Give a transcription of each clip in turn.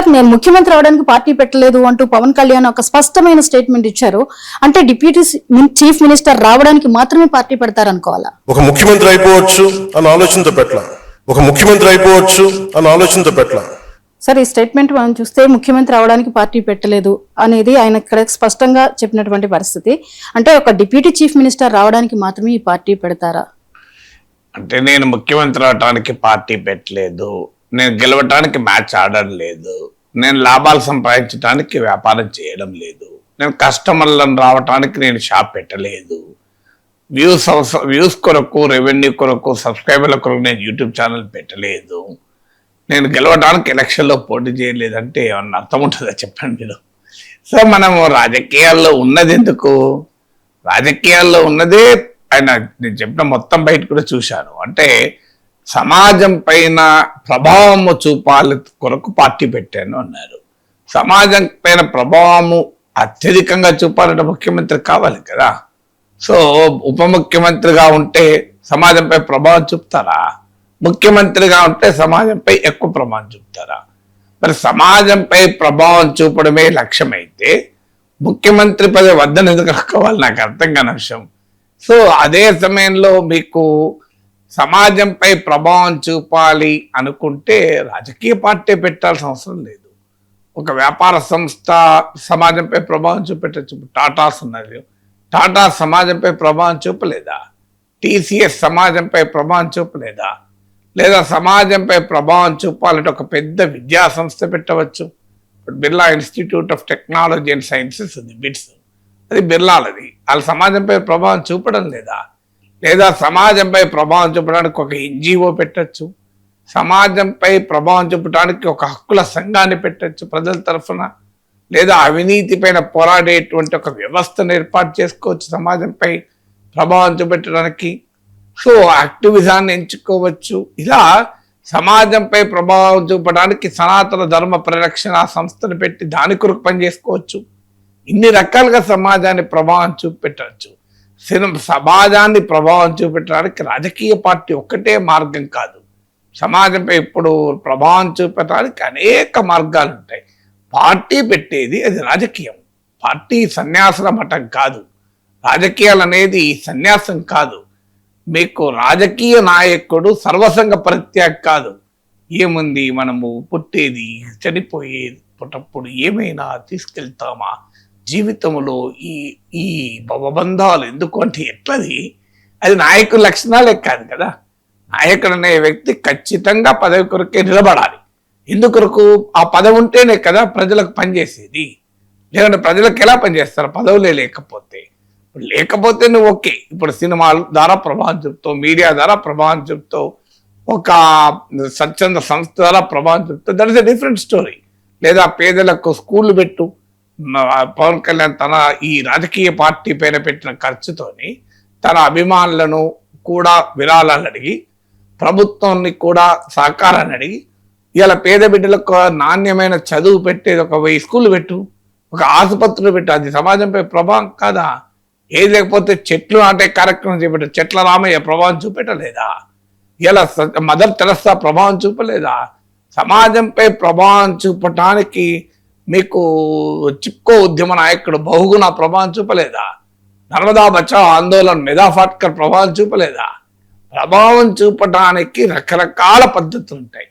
Sir నేను ముఖ్యమంత్రి అవడానికి పార్టీ పెట్టలేదు అంటూ పవన్ కళ్యాణ్ ఒక స్పష్టమైన స్టేట్మెంట్ ఇచ్చారు. అంటే డిప్యూటీ చీఫ్ మినిస్టర్ రావడానికి మాత్రమే పార్టీ పెడతారనుకోవాలా? ఒక ముఖ్యమంత్రి అయిపోవచ్చు అన్న ఆలోచనతో పెట్టలా. సార్ ఈ స్టేట్మెంట్ మనం చూస్తే ముఖ్యమంత్రి అవడానికి పార్టీ పెట్టలేదు అనేది ఆయన ఇక్కడ స్పష్టంగా చెప్పినటువంటి పరిస్థితి. అంటే ఒక డిప్యూటీ చీఫ్ మినిస్టర్ రావడానికి మాత్రమే ఈ పార్టీ పెడతారా? అంటే నేను ముఖ్యమంత్రి అవడానికి పార్టీ పెట్టలేదు, నేను గెలవటానికి మ్యాచ్ ఆడడం లేదు, నేను లాభాలు సంపాదించడానికి వ్యాపారం చేయడం లేదు, నేను కస్టమర్లను రావటానికి నేను షాప్ పెట్టలేదు, వ్యూస్ కొరకు, రెవెన్యూ కొరకు, సబ్స్క్రైబర్ల కొరకు నేను యూట్యూబ్ ఛానల్ పెట్టలేదు, నేను గెలవడానికి ఎలక్షన్లో పోటీ చేయలేదంటే ఏమన్నా అర్థం ఉంటుందా చెప్పండి మీరు? సో మనము రాజకీయాల్లో ఉన్నది ఎందుకు? రాజకీయాల్లో ఉన్నదే ఆయన నేను చెప్పిన మొత్తం బయట కూడా చూశాను. అంటే సమాజం పైన ప్రభావము చూపాలి కొరకు పార్టీ పెట్టాను అన్నారు. సమాజం పైన ప్రభావము అత్యధికంగా చూపాలంటే ముఖ్యమంత్రి కావాలి కదా. సో ఉప ముఖ్యమంత్రిగా ఉంటే సమాజంపై ప్రభావం చూపుతారా? ముఖ్యమంత్రిగా ఉంటే సమాజంపై ఎక్కువ ప్రభావం చూపుతారా? మరి సమాజంపై ప్రభావం చూపడమే లక్ష్యమైతే ముఖ్యమంత్రి పదవి వద్దని ఎందుకు రక్కోవాలి? నాకు అర్థం కాని విషయం. సో అదే సమయంలో మీకు సమాజంపై ప్రభావం చూపాలి అనుకుంటే రాజకీయ పార్టీ పెట్టాల్సిన అవసరం లేదు. ఒక వ్యాపార సంస్థ సమాజంపై ప్రభావం చూపెట్టచ్చు. టాటాస్ ఉన్నది, టాటా సమాజంపై ప్రభావం చూపలేదా? టీసీఎస్ సమాజంపై ప్రభావం చూపలేదా? లేదా సమాజంపై ప్రభావం చూపాలంటే ఒక పెద్ద విద్యా సంస్థ పెట్టవచ్చు. ఇప్పుడు Birla institute of technology and sciences ఉంది, బిట్స్, అది బిర్లాలది. వాళ్ళ సమాజంపై ప్రభావం చూపడం లేదా? లేదా సమాజంపై ప్రభావం చూపడానికి ఒక ఎన్జిఓ పెట్టచ్చు, సమాజంపై ప్రభావం చూపడానికి ఒక హక్కుల సంఘాన్ని పెట్టచ్చు ప్రజల తరఫున, లేదా అవినీతి పైన పోరాడేటువంటి ఒక వ్యవస్థను ఏర్పాటు చేసుకోవచ్చు సమాజంపై ప్రభావం చూపెట్టడానికి. సో యాక్టివిజాన్ని ఎంచుకోవచ్చు. ఇలా సమాజంపై ప్రభావం చూపడానికి సనాతన ధర్మ పరిరక్షణ సంస్థను పెట్టి దాని కొరకు పనిచేసుకోవచ్చు. ఇన్ని రకాలుగా సమాజాన్ని ప్రభావం చూపెట్టవచ్చు. సమాజాన్ని ప్రభావం చూపెట్టడానికి రాజకీయ పార్టీ ఒక్కటే మార్గం కాదు. సమాజంపై ఇప్పుడు ప్రభావం చూపెట్టడానికి అనేక మార్గాలు ఉంటాయి. పార్టీ పెట్టేది అది రాజకీయం. పార్టీ సన్యాసుల మఠం కాదు. రాజకీయాలు అనేది సన్యాసం కాదు. మీకు రాజకీయ నాయకుడు సర్వసంగ పరిత్యాగ కాదు. ఏముంది, మనము పుట్టేది, చనిపోయేది, పుట్టప్పుడు ఏమైనా తీసుకెళ్తామా? జీవితంలో ఈ భవబంధాలు ఎందుకు అంటే ఎట్లది? అది నాయకుల లక్షణాలే కాదు కదా. నాయకుడు అనే వ్యక్తి ఖచ్చితంగా పదవి కొరకే నిలబడాలి. ఎందుకొరకు? ఆ పదవి ఉంటేనే కదా ప్రజలకు పనిచేసేది. లేదంటే ప్రజలకు ఎలా పనిచేస్తారు పదవులే లేకపోతే? లేకపోతే నువ్వు ఓకే, ఇప్పుడు సినిమాల ద్వారా ప్రభావం చూపుతావు, మీడియా ద్వారా ప్రభావం చూపుతావు, ఒక స్వచ్ఛంద సంస్థ ద్వారా ప్రభావం చూపుతావు, that is a different story. లేదా పేదలకు స్కూళ్ళు పెట్టు. పవన్ కళ్యాణ్ తన ఈ రాజకీయ పార్టీ పైన పెట్టిన ఖర్చుతోని తన అభిమానులను కూడా విరాళాలు అడిగి, ప్రభుత్వాన్ని కూడా సహకారాన్ని అడిగి, ఇలా పేద బిడ్డలకు నాణ్యమైన చదువు పెట్టేది ఒక 1000 స్కూళ్ళు పెట్టు, ఒక ఆసుపత్రులు పెట్టు. అది సమాజంపై ప్రభావం కాదా? ఏది లేకపోతే చెట్లు నాటే కార్యక్రమం చేపట్టారు. చెట్ల రామయ్య ప్రభావం చూపెట్టలేదా? ఇలా మదర్ తెరసా ప్రభావం చూపలేదా? సమాజంపై ప్రభావం చూపటానికి మీకు చిప్కో ఉద్యమ నాయకుడు బహుగుణ ప్రభావం చూపలేదా? నర్మదా బచావ్ ఆందోళన మేధా ఫాట్కర్ ప్రభావం చూపలేదా? ప్రభావం చూపటానికి రకరకాల పద్ధతులు ఉంటాయి.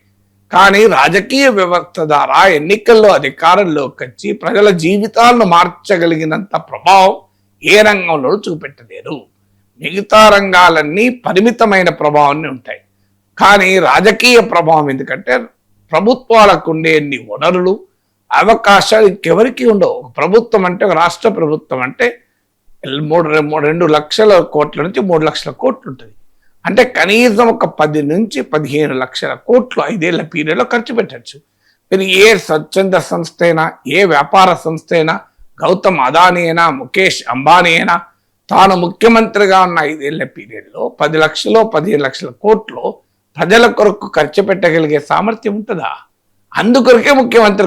కానీ రాజకీయ వ్యవస్థ ద్వారా ఎన్నికల్లో అధికారంలోకి వచ్చి ప్రజల జీవితాలను మార్చగలిగినంత ప్రభావం ఏ రంగంలో చూపెట్టలేరు. మిగతా రంగాలన్నీ పరిమితమైన ప్రభావాన్ని ఉంటాయి. కానీ రాజకీయ ప్రభావం ఎందుకంటే ప్రభుత్వాలకు ఉండేన్ని వనరులు, అవకాశాలు ఇంకెవరికి ఉండవు. ప్రభుత్వం అంటే, ఒక రాష్ట్ర ప్రభుత్వం అంటే 2 లక్షల కోట్ల నుంచి 3 లక్షల కోట్లు ఉంటుంది. అంటే కనీసం ఒక 10 నుంచి 15 లక్షల కోట్లు 5 ఏళ్ల పీరియడ్లో ఖర్చు పెట్టచ్చు. మీరు ఏ స్వచ్ఛంద సంస్థ అయినా, ఏ వ్యాపార సంస్థ అయినా, గౌతమ్ అదానీ అయినా, ముఖేష్ అంబానీ అయినా, తాను ముఖ్యమంత్రిగా ఉన్న 5 ఏళ్ల పీరియడ్లో 10 లక్షలు 15 లక్షల కోట్లు ప్రజల కొరకు ఖర్చు పెట్టగలిగే సామర్థ్యం ఉంటుందా? అందుకొరకే ముఖ్యమంత్రి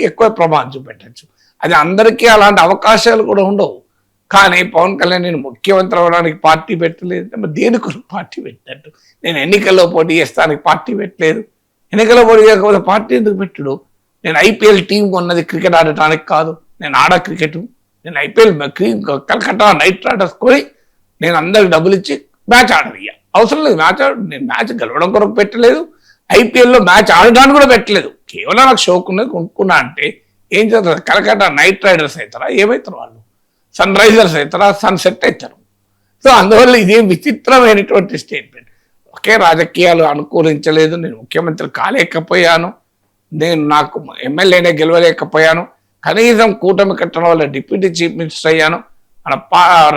ఎక్కువ ప్రభావం చూపెట్టచ్చు. అది అందరికీ అలాంటి అవకాశాలు కూడా ఉండవు. కానీ పవన్ కళ్యాణ్ నేను ముఖ్యమంత్రి అవ్వడానికి పార్టీ పెట్టలేదు, మరి దేని కొరకు పార్టీ పెట్టినట్టు? నేను ఎన్నికల్లో పోటీ చేస్తానికి పార్టీ పెట్టలేదు. ఎన్నికల్లో పోటీ చేయకపోతే పార్టీ ఎందుకు పెట్టుడు? నేను ఐపీఎల్ టీం కొన్నది క్రికెట్ ఆడటానికి కాదు. నేను ఆడా క్రికెట్. నేను ఐపీఎల్ కలకత్తా నైట్ రైడర్స్ కొని నేను అందరికి డబ్బులు ఇచ్చి మ్యాచ్ ఆడయ్యా. అవసరం లేదు మ్యాచ్ నేను మ్యాచ్ గెలవడం కొరకు పెట్టలేదు. ఐపీఎల్లో మ్యాచ్ ఆడడానికి కూడా పెట్టలేదు. కేవలం నాకు షోక్ ఉన్నది కొనుక్కున్నా అంటే ఏం చేస్తారు? కలకత్తా నైట్ రైడర్స్ అవుతారా? ఏమవుతారు వాళ్ళు? సన్ రైజర్స్ అవుతారా? సన్సెట్ అవుతారు. సో అందువల్ల ఇదే విచిత్రమైనటువంటి స్టేట్మెంట్. ఒకే రాజకీయాలు అనుకూలించలేదు, నేను ముఖ్యమంత్రి కాలేకపోయాను, నేను నాకు ఎమ్మెల్యేనే గెలవలేకపోయాను, కనీసం కూటమి కట్టడం వల్ల డిప్యూటీ చీఫ్ మినిస్టర్ అయ్యాను, మన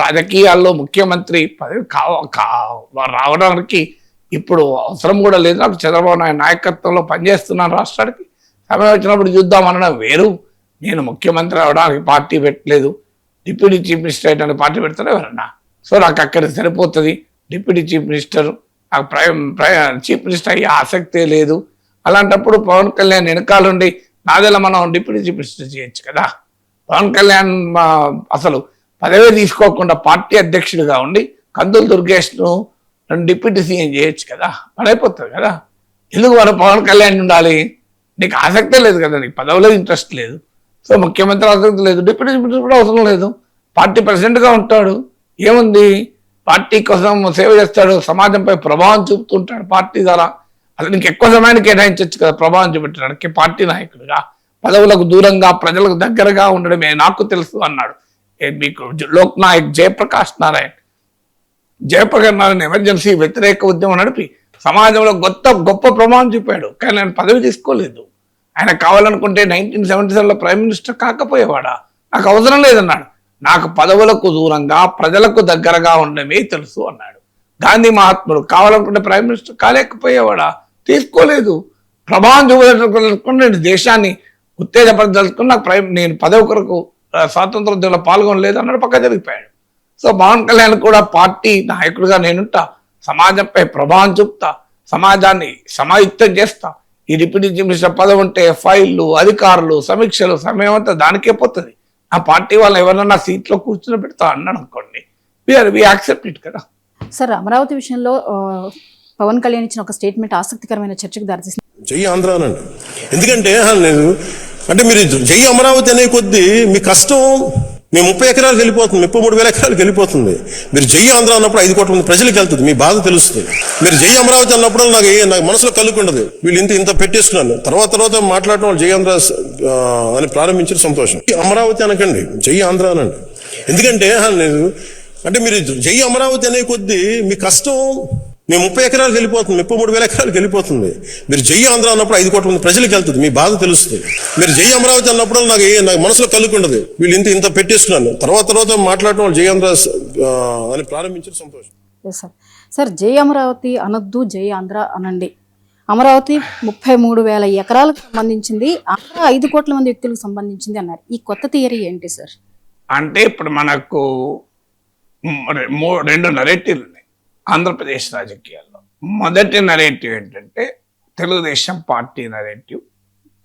రాజకీయాల్లో ముఖ్యమంత్రి పదవి రావడానికి ఇప్పుడు అవసరం కూడా లేదు, నాకు చంద్రబాబు నాయుడు నాయకత్వంలో పనిచేస్తున్నాను, రాష్ట్రానికి సమయం వచ్చినప్పుడు చూద్దాం అనడం వేరు. నేను ముఖ్యమంత్రి అవడానికి పార్టీ పెట్టలేదు, డిప్యూటీ చీఫ్ మినిస్టర్ అయ్యడానికి పార్టీ పెడతారు ఎవరన్నా. సో నాకు అక్కడ సరిపోతుంది డిప్యూటీ చీఫ్ మినిస్టర్, నాకు చీఫ్ మినిస్టర్ అయ్యే ఆసక్తే లేదు. అలాంటప్పుడు పవన్ కళ్యాణ్ వెనకాలండి నాదెలా మనం డిప్యూటీ చీఫ్ మినిస్టర్ చేయొచ్చు కదా. పవన్ కళ్యాణ్ అసలు పదవి తీసుకోకుండా పార్టీ అధ్యక్షుడిగా ఉండి కందుల దుర్గేష్ను డిప్యూటీ సీఎం చేయొచ్చు కదా, పడైపోతుంది కదా. ఎందుకు మన పవన్ కళ్యాణ్ ఉండాలి? నీకు ఆసక్తే లేదు కదా, నీకు పదవిలో ఇంట్రెస్ట్ లేదు. సో ముఖ్యమంత్రి ఆసక్తి లేదు, డిప్యూటీ చీఫ్ మినిస్టర్ కూడా అవసరం లేదు, పార్టీ ప్రెసిడెంట్గా ఉంటాడు, ఏముంది, పార్టీ కోసం సేవ చేస్తాడు, సమాజంపై ప్రభావం చూపుతుంటాడు పార్టీ ద్వారా. అసలు నీకు ఎక్కువ సమయాన్ని కేటాయించవచ్చు కదా ప్రభావం చూపెట్టడానికి. పార్టీ నాయకుడిగా పదవులకు దూరంగా ప్రజలకు దగ్గరగా ఉండడమే నాకు తెలుసు అన్నాడు మీకు లోక్ నాయక్ జయప్రకాష్ నారాయణ్. జయప్రకాష్ నారాయణ ఎమర్జెన్సీ వ్యతిరేక ఉద్యమం నడిపి సమాజంలో గొప్ప ప్రభావం చూపాడు, కానీ ఆయన పదవి తీసుకోలేదు. ఆయన కావాలనుకుంటే 1977లో ప్రైమ్ మినిస్టర్ కాకపోయేవాడా? నాకు అవసరం లేదన్నాడు. నాకు పదవులకు దూరంగా ప్రజలకు దగ్గరగా ఉండడమే తెలుసు అన్నాడు. గాంధీ మహాత్ముడు కావాలనుకుంటే ప్రైమ్ మినిస్టర్ కాలేకపోయేవాడా? తీసుకోలేదు. ప్రభావం చూపదలుచుకుని నేను దేశాన్ని ఉత్తేజపరదలుచుకుని నేను పదవి కొరకు స్వాతంత్ర ఉద్యమంలో పాల్గొనలేదు అన్నాడు, పక్క జరిగిపోయాడు. సో పవన్ కళ్యాణ్ కూడా పార్టీ నాయకుడిగా నేనుంటా, సమాజంపై ప్రభావం చూపుతా, సమాజాన్ని సమాయుక్తం చేస్తా, ఈ డిప్యూటీ చీఫ్ మినిస్టర్ పదవి ఉంటే ఫైళ్ళు, అధికారులు, సమీక్షలు, సమయం అంతా దానికే పోతుంది, ఆ పార్టీ వాళ్ళు ఎవరన్నా సీట్లో కూర్చుని పెడతా అన్నాడు అనుకోండి, వి యాక్సెప్ట్ ఇట్ కదా. సార్, అమరావతి విషయంలో పవన్ కళ్యాణ్ ఇచ్చిన ఒక స్టేట్మెంట్ ఆసక్తికరమైన చర్చకు దారితీసింది. జై ఆంధ్ర అనండి. ఎందుకంటే అంటే మీరు జై అమరావతి అనే కొద్దీ మీ కష్టం మీ 30 ఎకరాలకు వెళ్ళిపోతుంది, 33,000 ఎకరాలకు వెళ్ళిపోతుంది. మీరు జై ఆంధ్ర అన్నప్పుడు 5 కోట్ల మంది ప్రజలకు వెళ్తుంది, మీ బాధ తెలుస్తుంది. మీరు జై అమరావతి అన్నప్పుడు నాకు మనసులో కలుగుకుండదు, వీళ్ళు ఇంత పెట్టేస్తున్నాను, తర్వాత మాట్లాడటం వాళ్ళు జై ఆంధ్ర అని ప్రారంభించిన సంతోషం. అమరావతి అనకండి, జై ఆంధ్ర అనండి. ఎందుకంటే అంటే మీరు జై అమరావతి అనే కొద్దీ మీ కష్టం మీ 30 ఎకరాలకు వెళ్ళిపోతుంది, 33,000 ఎకరాలకు వెళ్ళిపోతుంది. మీరు జై ఆంధ్ర అన్నప్పుడు 5 కోట్ల మంది ప్రజలకు వెళ్తుంది, మీ బాధ తెలుస్తుంది. మీరు జై అమరావతి అన్నప్పుడు నాకు మనసులో కలుగుకుండదు, వీళ్ళు ఇంత పెట్టేస్తున్నాను, తర్వాత మాట్లాడటం వాళ్ళు జై ఆంధ్ర అని ప్రారంభించిన సంతోషం. సార్, జై అమరావతి అనొద్దు, జై ఆంధ్ర అనండి. అమరావతి 33,000 ఎకరాలకు సంబంధించింది, ఆంధ్ర 5 కోట్ల మంది వ్యక్తులకు సంబంధించింది అన్నారు. ఈ కొత్త థియరీ ఏంటి సార్? అంటే ఇప్పుడు మనకు 2 నరేటివ్లు ఉన్నాయి ఆంధ్రప్రదేశ్ రాజకీయాల్లో. మొదటి నరేటివ్ ఏంటంటే తెలుగుదేశం పార్టీ నరేటివ్,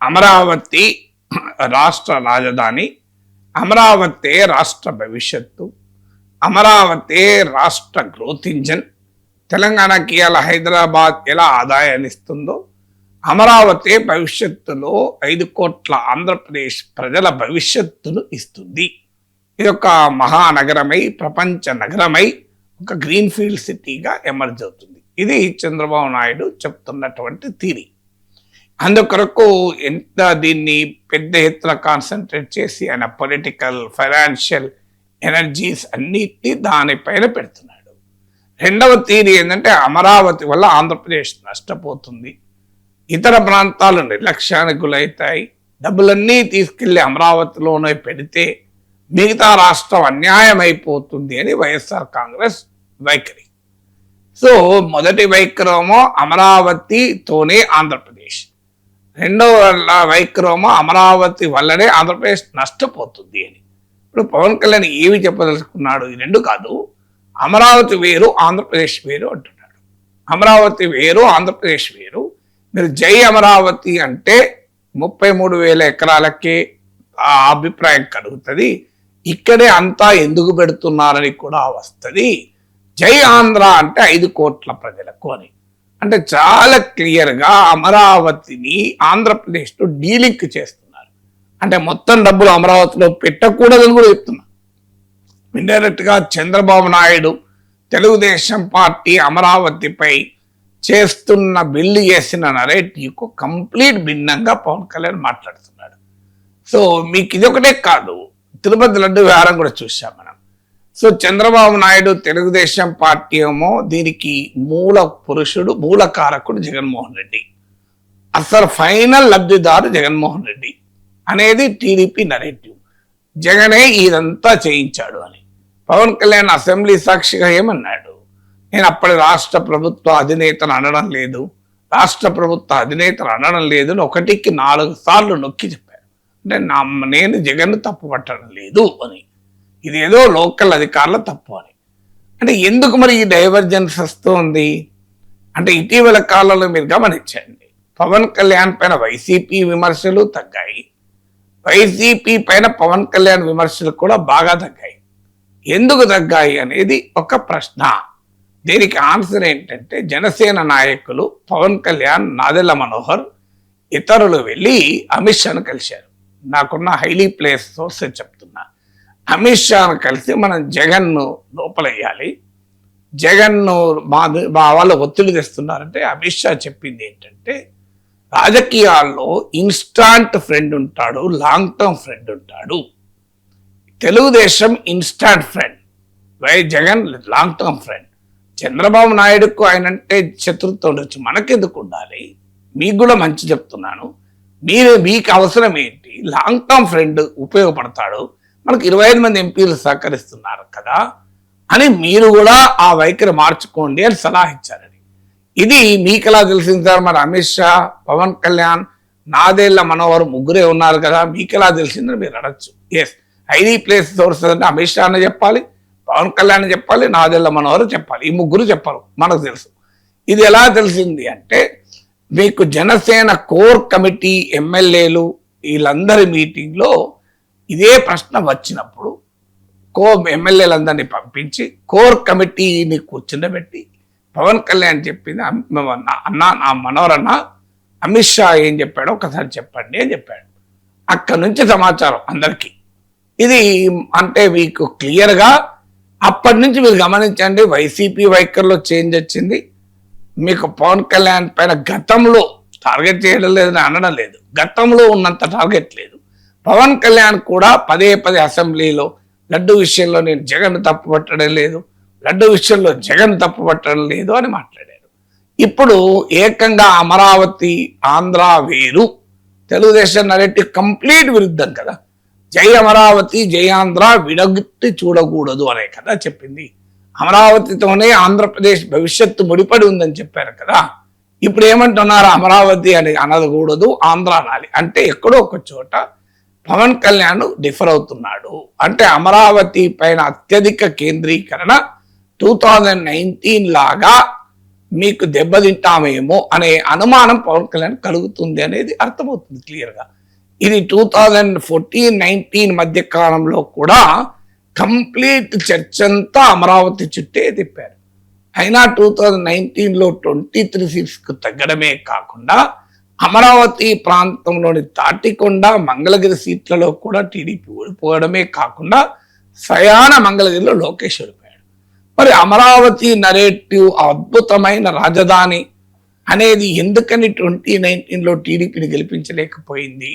అమరావతి రాష్ట్ర రాజధాని, అమరావతి రాష్ట్ర భవిష్యత్తు, అమరావతి రాష్ట్ర గ్రోత్ ఇంజన్, తెలంగాణకి ఇలా హైదరాబాద్ ఎలా ఆదాయాన్ని ఇస్తుందో అమరావతి భవిష్యత్తులో 5 కోట్ల ఆంధ్రప్రదేశ్ ప్రజల భవిష్యత్తును ఇస్తుంది. ఇది ఒక మహానగరమై, ప్రపంచ నగరమై, ఒక గ్రీన్ ఫీల్డ్ సిటీగా ఎమర్జ్ అవుతుంది. ఇది చంద్రబాబు నాయుడు చెప్తున్నటువంటి థియరీ. అందుకొరకు ఎంత దీన్ని పెద్ద ఎత్తున కాన్సన్ట్రేట్ చేసి ఆయన పొలిటికల్, ఫైనాన్షియల్ ఎనర్జీస్ అన్నిటినీ దానిపైన పెడుతున్నాడు. రెండవ థియరీ ఏంటంటే అమరావతి వల్ల ఆంధ్రప్రదేశ్ నష్టపోతుంది, ఇతర ప్రాంతాలు నిర్లక్ష్యానికి గురవుతాయి, డబ్బులన్నీ తీసుకెళ్లి అమరావతిలోనే పెడితే మిగతా రాష్ట్రం అన్యాయం అయిపోతుంది అని వైఎస్ఆర్ కాంగ్రెస్ వైఖరి. సో మొదటి వైఖరేమో అమరావతితోనే ఆంధ్రప్రదేశ్, రెండవ వైఖరేమో అమరావతి వల్లనే ఆంధ్రప్రదేశ్ నష్టపోతుంది అని. ఇప్పుడు పవన్ కళ్యాణ్ ఏమి చెప్పదలుచుకున్నాడు? ఈ రెండు కాదు, అమరావతి వేరు ఆంధ్రప్రదేశ్ వేరు అంటున్నాడు. అమరావతి వేరు ఆంధ్రప్రదేశ్ వేరు. మీరు జై అమరావతి అంటే 33,000 ఎకరాలకే ఆ అభిప్రాయం కలుగుతుంది, ఇక్కడే అంతా ఎందుకు పెడుతున్నారని కూడా వస్తుంది. జై ఆంధ్ర అంటే 5 కోట్ల ప్రజలకు అని. అంటే చాలా క్లియర్గా అమరావతిని ఆంధ్రప్రదేశ్తో డీలింక్ చేస్తున్నారు. అంటే మొత్తం డబ్బులు అమరావతిలో పెట్టకూడదని కూడా చెప్తున్నారు. ఇండైరెక్ట్గా చంద్రబాబు నాయుడు తెలుగుదేశం పార్టీ అమరావతిపై చేస్తున్న బిల్లు చేసిన నరేటివ్కు కంప్లీట్ భిన్నంగా పవన్ కళ్యాణ్ మాట్లాడుతున్నాడు. సో మీకు ఇది ఒకటే కాదు, తిరుపతి లడ్డు వ్యవహారం కూడా చూసాం మనం. సో చంద్రబాబు నాయుడు తెలుగుదేశం పార్టీ ఏమో దీనికి మూల పురుషుడు, మూల కారకుడు జగన్మోహన్ రెడ్డి, అసలు ఫైనల్ లబ్ధిదారు జగన్మోహన్ రెడ్డి అనేది టీడీపీ నరేటివ్. జగనే ఇదంతా చేయించాడు అని. పవన్ కళ్యాణ్ అసెంబ్లీ సాక్షిగా ఏమన్నాడు? నేను అప్పటి రాష్ట్ర ప్రభుత్వ అధినేతను అనడం లేదు, రాష్ట్ర ప్రభుత్వ అధినేతను అనడం లేదు అని 1కి 4 సార్లు నొక్కి చెప్పారు. అంటే నేను జగన్ తప్పు పట్టడం లేదు అని, ఇదేదో లోకల్ అధికారుల తప్పు అని. అంటే ఎందుకు మరి ఈ డైవర్జెన్స్ వస్తుంది అంటే ఇటీవల కాలంలో మీరు గమనించండి, పవన్ కళ్యాణ్ పైన వైసీపీ విమర్శలు తగ్గాయి, వైసీపీ పైన పవన్ కళ్యాణ్ విమర్శలు కూడా బాగా తగ్గాయి. ఎందుకు తగ్గాయి అనేది ఒక ప్రశ్న. దీనికి ఆన్సర్ ఏంటంటే జనసేన నాయకులు పవన్ కళ్యాణ్, నాదెళ్ల మనోహర్ ఇతరులు వెళ్ళి అమిత్ షాను కలిశారు. నాకున్న హైలీ ప్లేస్ సోర్సెస్ చెప్తున్నా. అమిత్ షాను కలిసి మనం జగన్ను లోపలయ్యాలి, జగన్ను మా వాళ్ళు ఒత్తిడి తెస్తున్నారంటే అమిత్ షా చెప్పింది ఏంటంటే రాజకీయాల్లో ఇన్స్టాంట్ ఫ్రెండ్ ఉంటాడు, లాంగ్ టర్మ్ ఫ్రెండ్ ఉంటాడు. Telugu Desam instant friend, Jagan long term friend. Chandrababu నాయుడుకు ఆయనంటే శత్రుత్వం ఉండొచ్చు, మనకెందుకు ఉండాలి? మీకు కూడా మంచి చెప్తున్నాను, మీకు అవసరం ఏంటి? లాంగ్ టర్మ్ ఫ్రెండ్ ఉపయోగపడతాడు, మనకు 25 మంది ఎంపీలు సహకరిస్తున్నారు కదా అని మీరు కూడా ఆ వైఖరి మార్చుకోండి అని సలహా ఇచ్చారని. ఇది మీకు ఎలా తెలిసింది సార్? మరి అమిత్ షా, పవన్ కళ్యాణ్, నాదెళ్ల మనోహర్ ముగ్గురే ఉన్నారు కదా, మీకు ఎలా తెలిసిందని మీరు అడగచ్చు. ఎస్, హైలీ ప్లేస్ సోర్సెస్ అంటే అమిత్ షా అని చెప్పాలి, పవన్ కళ్యాణ్ చెప్పాలి, నాదెళ్ల మనోహర్ చెప్పాలి, ఈ ముగ్గురు చెప్పారు, మనకు తెలుసు. ఇది ఎలా తెలిసింది అంటే మీకు జనసేన కోర్ కమిటీ ఎమ్మెల్యేలు వీళ్ళందరి మీటింగ్లో ఇదే ప్రశ్న వచ్చినప్పుడు ఎమ్మెల్యేలందరినీ పంపించి కోర్ కమిటీని కూర్చుండబెట్టి పవన్ కళ్యాణ్ చెప్పింది, అన్నా నా మనోహర్ అన్న అమిత్ షా ఏం చెప్పాడో ఒకసారి చెప్పండి అని చెప్పాడు. అక్కడి నుంచి సమాచారం అందరికీ. ఇది అంటే మీకు క్లియర్గా అప్పటి నుంచి మీరు గమనించండి, వైసీపీ వైఖరిలో చేంజ్ వచ్చింది. మీకు పవన్ కళ్యాణ్ పైన గతంలో టార్గెట్ చేయడం లేదని అనడం లేదు, గతంలో ఉన్నంత టార్గెట్ లేదు. పవన్ కళ్యాణ్ కూడా పదే అసెంబ్లీలో లడ్డు విషయంలో నేను జగన్ తప్పు పట్టడం లేదు, లడ్డు విషయంలో జగన్ తప్పు పట్టడం లేదు అని మాట్లాడారు. ఇప్పుడు ఏకంగా అమరావతి ఆంధ్ర వేరు, తెలుగుదేశం నరేటివ్ కంప్లీట్ విరుద్ధం కదా. జై అమరావతి జై ఆంధ్ర విడగొట్టి చూడకూడదు అనే కదా చెప్పింది. అమరావతితోనే ఆంధ్రప్రదేశ్ భవిష్యత్తు ముడిపడి ఉందని చెప్పారు కదా. ఇప్పుడు ఏమంటున్నారు? అమరావతి అని అనకూడదు, ఆంధ్ర అనాలి. అంటే ఎక్కడో ఒక చోట పవన్ కళ్యాణ్ డిఫర్ అవుతున్నాడు. అంటే అమరావతి పైన అత్యధిక కేంద్రీకరణ 2019 లాగా మీకు దెబ్బతింటామేమో అనే అనుమానం పవన్ కళ్యాణ్ కలుగుతుంది అనేది అర్థమవుతుంది క్లియర్గా. ఇది 2014-19 మధ్య కాలంలో కూడా కంప్లీట్ చర్చ అంతా అమరావతి చుట్టే తిప్పారు. అయినా 2019లో 23 సీట్స్కు తగ్గడమే కాకుండా అమరావతి ప్రాంతంలోని తాటికొండ, మంగళగిరి సీట్లలో కూడా టీడీపీ ఓడిపోవడమే కాకుండా సయాన మంగళగిరిలో లోకేష్ ఓడిపోయాడు. మరి అమరావతి నరేటివ్ అద్భుతమైన రాజధాని అనేది ఎందుకని 2019లో టీడీపీని గెలిపించలేకపోయింది?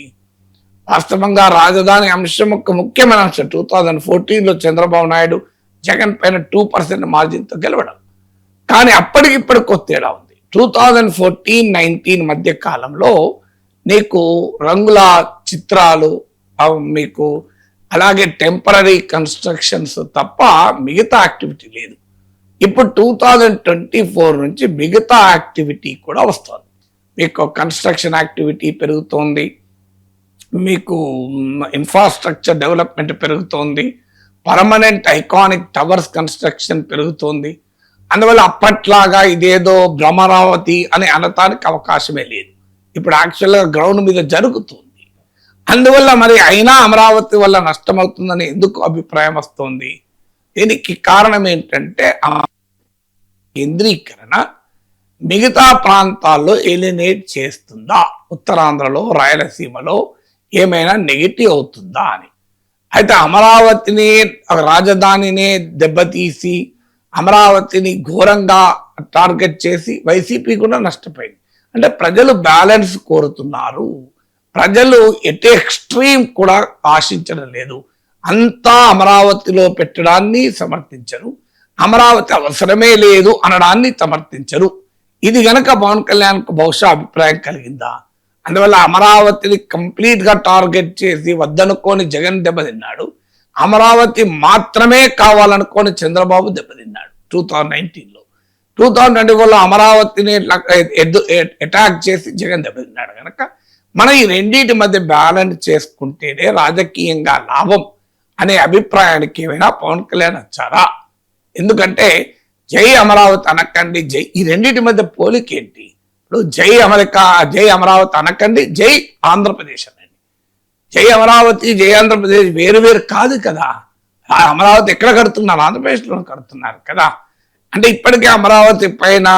వాస్తవంగా రాజధాని అంశం ఒక ముఖ్యమైన అంశం. 2014లో చంద్రబాబు నాయుడు జగన్ పైన 2% మార్జిన్తో గెలవడం, కానీ అప్పటికిప్పటికి తేడా ఉంది. 2014-19 మధ్య కాలంలో నీకు రంగుల చిత్రాలు మీకు అలాగే టెంపరీ కన్స్ట్రక్షన్స్ తప్ప మిగతా యాక్టివిటీ లేదు. ఇప్పుడు 2024 నుంచి మిగతా యాక్టివిటీ కూడా వస్తుంది. మీకు కన్స్ట్రక్షన్ యాక్టివిటీ పెరుగుతోంది, మీకు ఇన్ఫ్రాస్ట్రక్చర్ డెవలప్మెంట్ పెరుగుతోంది, పర్మనెంట్ ఐకానిక్ టవర్స్ కన్స్ట్రక్షన్ పెరుగుతోంది. అందువల్ల అప్పట్లాగా ఇదేదో భ్రమరావతి అని అనటానికి అవకాశమే లేదు. ఇప్పుడు యాక్చువల్గా గ్రౌండ్ మీద జరుగుతుంది. అందువల్ల మరి అయినా అమరావతి వల్ల నష్టమవుతుందని ఎందుకు అభిప్రాయం వస్తుంది? దీనికి కారణం ఏంటంటే ఆ కేంద్రీకరణ మిగతా ప్రాంతాల్లో ఎలినేట్ చేస్తుందా, ఉత్తరాంధ్రలో రాయలసీమలో ఏమైనా నెగిటివ్ అవుతుందా అని. అయితే అమరావతిని రాజధానినే దెబ్బతీసి అమరావతిని ఘోరంగా టార్గెట్ చేసి వైసీపీ కూడా నష్టపోయింది. అంటే ప్రజలు బ్యాలెన్స్ కోరుతున్నారు, ప్రజలు ఎటు ఎక్స్ట్రీమ్ కూడా ఆశించడం లేదు. అంతా అమరావతిలో పెట్టడాన్ని సమర్థించరు, అమరావతి అవసరమే లేదు అనడాన్ని సమర్థించరు. ఇది గనక పవన్ కళ్యాణ్కు బహుశా అభిప్రాయం కలిగిందా? అందువల్ల అమరావతిని కంప్లీట్ గా టార్గెట్ చేసి వద్దనుకోని జగన్ దెబ్బతిన్నాడు, అమరావతి మాత్రమే కావాలనుకోని చంద్రబాబు దెబ్బతిన్నాడు 2019లో. 2024లో అమరావతిని అటాక్ చేసి జగన్ దెబ్బతిన్నాడు. కనుక మనం ఈ రెండింటి మధ్య బ్యాలెన్స్ చేసుకుంటేనే రాజకీయంగా లాభం అనే అభిప్రాయానికి ఏమైనా పవన్ కళ్యాణ్ వచ్చారా? ఎందుకంటే జై అమరావతి అనకండి, జై, ఈ రెండింటి మధ్య పోలిక ఏంటి? ఇప్పుడు జై అమెరికా, జై అమరావతి అనకండి, జై ఆంధ్రప్రదేశ్ అనండి. జై అమరావతి, జై ఆంధ్రప్రదేశ్ వేరు వేరు కాదు కదా. అమరావతి ఎక్కడ కడుతున్నారు? ఆంధ్రప్రదేశ్లో కడుతున్నారు కదా. అంటే ఇప్పటికే అమరావతి పైన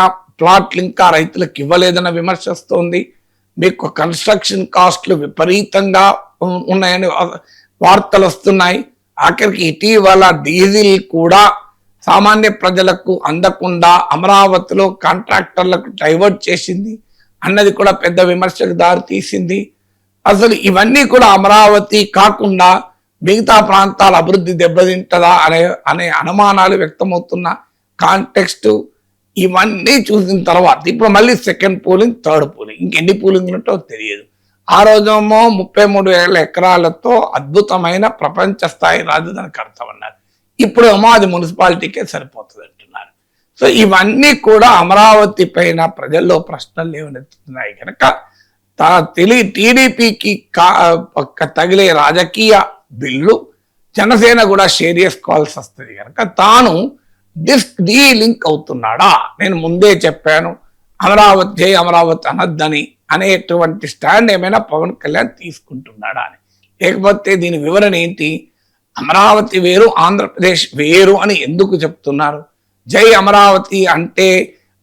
ప్లాట్లు ఇంకా రైతులకు ఇవ్వలేదన్న విమర్శ వస్తుంది. మీకు కన్స్ట్రక్షన్ కాస్ట్లు విపరీతంగా ఉన్నాయని వార్తలు వస్తున్నాయి. ఆఖరికి ఇటీవల డీజిల్ కూడా సామాన్య ప్రజలకు అందకుండా అమరావతిలో కాంట్రాక్టర్లకు డైవర్ట్ చేసింది అన్నది కూడా పెద్ద విమర్శకు దారి తీసింది. అసలు ఇవన్నీ కూడా అమరావతి కాకుండా మిగతా ప్రాంతాల అభివృద్ధి దెబ్బతింటదా అనే అనుమానాలు వ్యక్తమవుతున్న కాంటెక్స్ట్ ఇవన్నీ చూసిన తర్వాత ఇప్పుడు మళ్ళీ సెకండ్ పోలింగ్, థర్డ్ పోలింగ్, ఇంకెన్ని పోలింగ్ ఉంటో తెలియదు. ఆ రోజేమో 33,000 ఎకరాలతో అద్భుతమైన ప్రపంచ స్థాయి రాజధాని కడతామన్నారు. ఇప్పుడేమో అది మున్సిపాలిటీకే సరిపోతుంది అంటున్నారు. సో ఇవన్నీ కూడా అమరావతి పైన ప్రజల్లో ప్రశ్నలు లేవనెత్తుతున్నాయి. కనుక టీడీపీకి తగిలే రాజకీయ బిల్లు జనసేన కూడా షేర్ చేసుకోవాల్సి వస్తుంది. కనుక తాను లింక్ అవుతున్నాడా? నేను ముందే చెప్పాను అమరావతి, జై అమరావతి అనద్దని అనేటువంటి స్టాండ్ ఏమైనా పవన్ కళ్యాణ్ తీసుకుంటున్నాడా అని. లేకపోతే దీని వివరణ ఏంటి? అమరావతి వేరు, ఆంధ్రప్రదేశ్ వేరు అని ఎందుకు చెప్తున్నారు? జై అమరావతి అంటే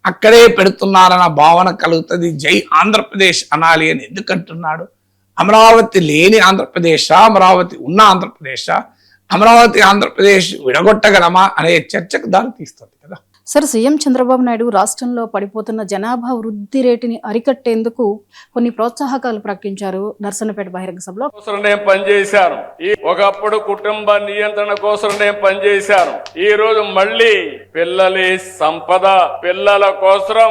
అక్కడే పెడుతున్నారన్న భావన కలుగుతుంది. జై ఆంధ్రప్రదేశ్ అనాలి అని ఎందుకు అంటున్నాడు? అమరావతి లేని ఆంధ్రప్రదేశా, అమరావతి ఉన్న ఆంధ్రప్రదేశా, అమరావతి ఆంధ్రప్రదేశ్ విడగొట్టగలమా అనే చర్చకు దారి తీస్తుంది కదా. సార్, సీఎం చంద్రబాబు నాయుడు రాష్ట్రంలో పడిపోతున్న జనాభా వృద్ధి రేటుని అరికట్టేందుకు కొన్ని ప్రోత్సాహకాలు ప్రకటించారు. నర్సన్నపేట బహిరంగ సభలో కోసం నేను పనిచేశాను. ఒకప్పుడు కుటుంబ నియంత్రణ కోసం నేను పనిచేశాను. ఈ రోజు మళ్ళీ పిల్లలి సంపద, పిల్లల కోసం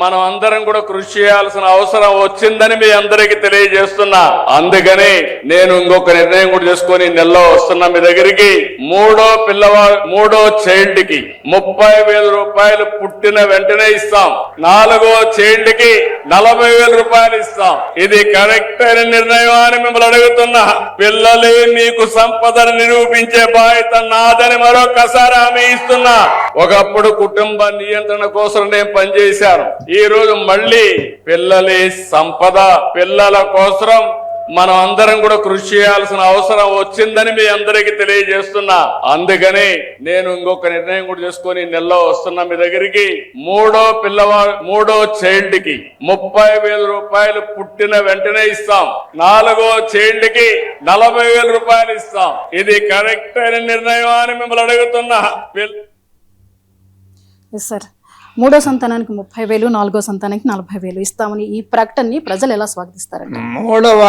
మనం అందరం కూడా కృషి చేయాల్సిన అవసరం వచ్చిందని మీ అందరికీ తెలియజేస్తున్నా. అందుకని నేను ఇంకొక నిర్ణయం కూడా చేసుకొని నెలలో వస్తున్నా మీ దగ్గరికి. మూడో చైల్డ్ కి 30,000 రూపాయలు పుట్టిన వెంటనే ఇస్తాం. 4వ చైల్డ్ కి 40,000 రూపాయలు ఇస్తాం. ఇది కరెక్ట్ అయిన నిర్ణయం అని మిమ్మల్ని అడుగుతున్నా. పిల్లలే మీకు సంపదను నిరూపించే బాధ్యత నాదని మరొకసారి హామీ ఇస్తున్నా. ఒకప్పుడు కుటుంబ నియంత్రణ కోసం నేను పనిచేశాను. ఈ రోజు మళ్ళీ పిల్లలి సంపద, పిల్లల కోసం మనం అందరం కూడా కృషి చేయాల్సిన అవసరం వచ్చిందని మీ అందరికీ తెలియజేస్తున్నా. అందుకని నేను ఇంకొక నిర్ణయం కూడా చేసుకొని నెలలో వస్తున్నా మీ దగ్గరికి. మూడో చైల్డ్ కి 30,000 రూపాయలు పుట్టిన వెంటనే ఇస్తాం. 4వ చైల్డ్ కి 40,000 రూపాయలు ఇస్తాం. ఇది కరెక్ట్ అయిన నిర్ణయం అని మిమ్మల్ని అడుగుతున్నా. సార్, 3వ సంతానానికి 30,000, 4వ సంతానానికి 40,000 ఇస్తామని ఈ ప్రకటనని ప్రజలు ఎలా స్వాగతిస్తారండి? 3వ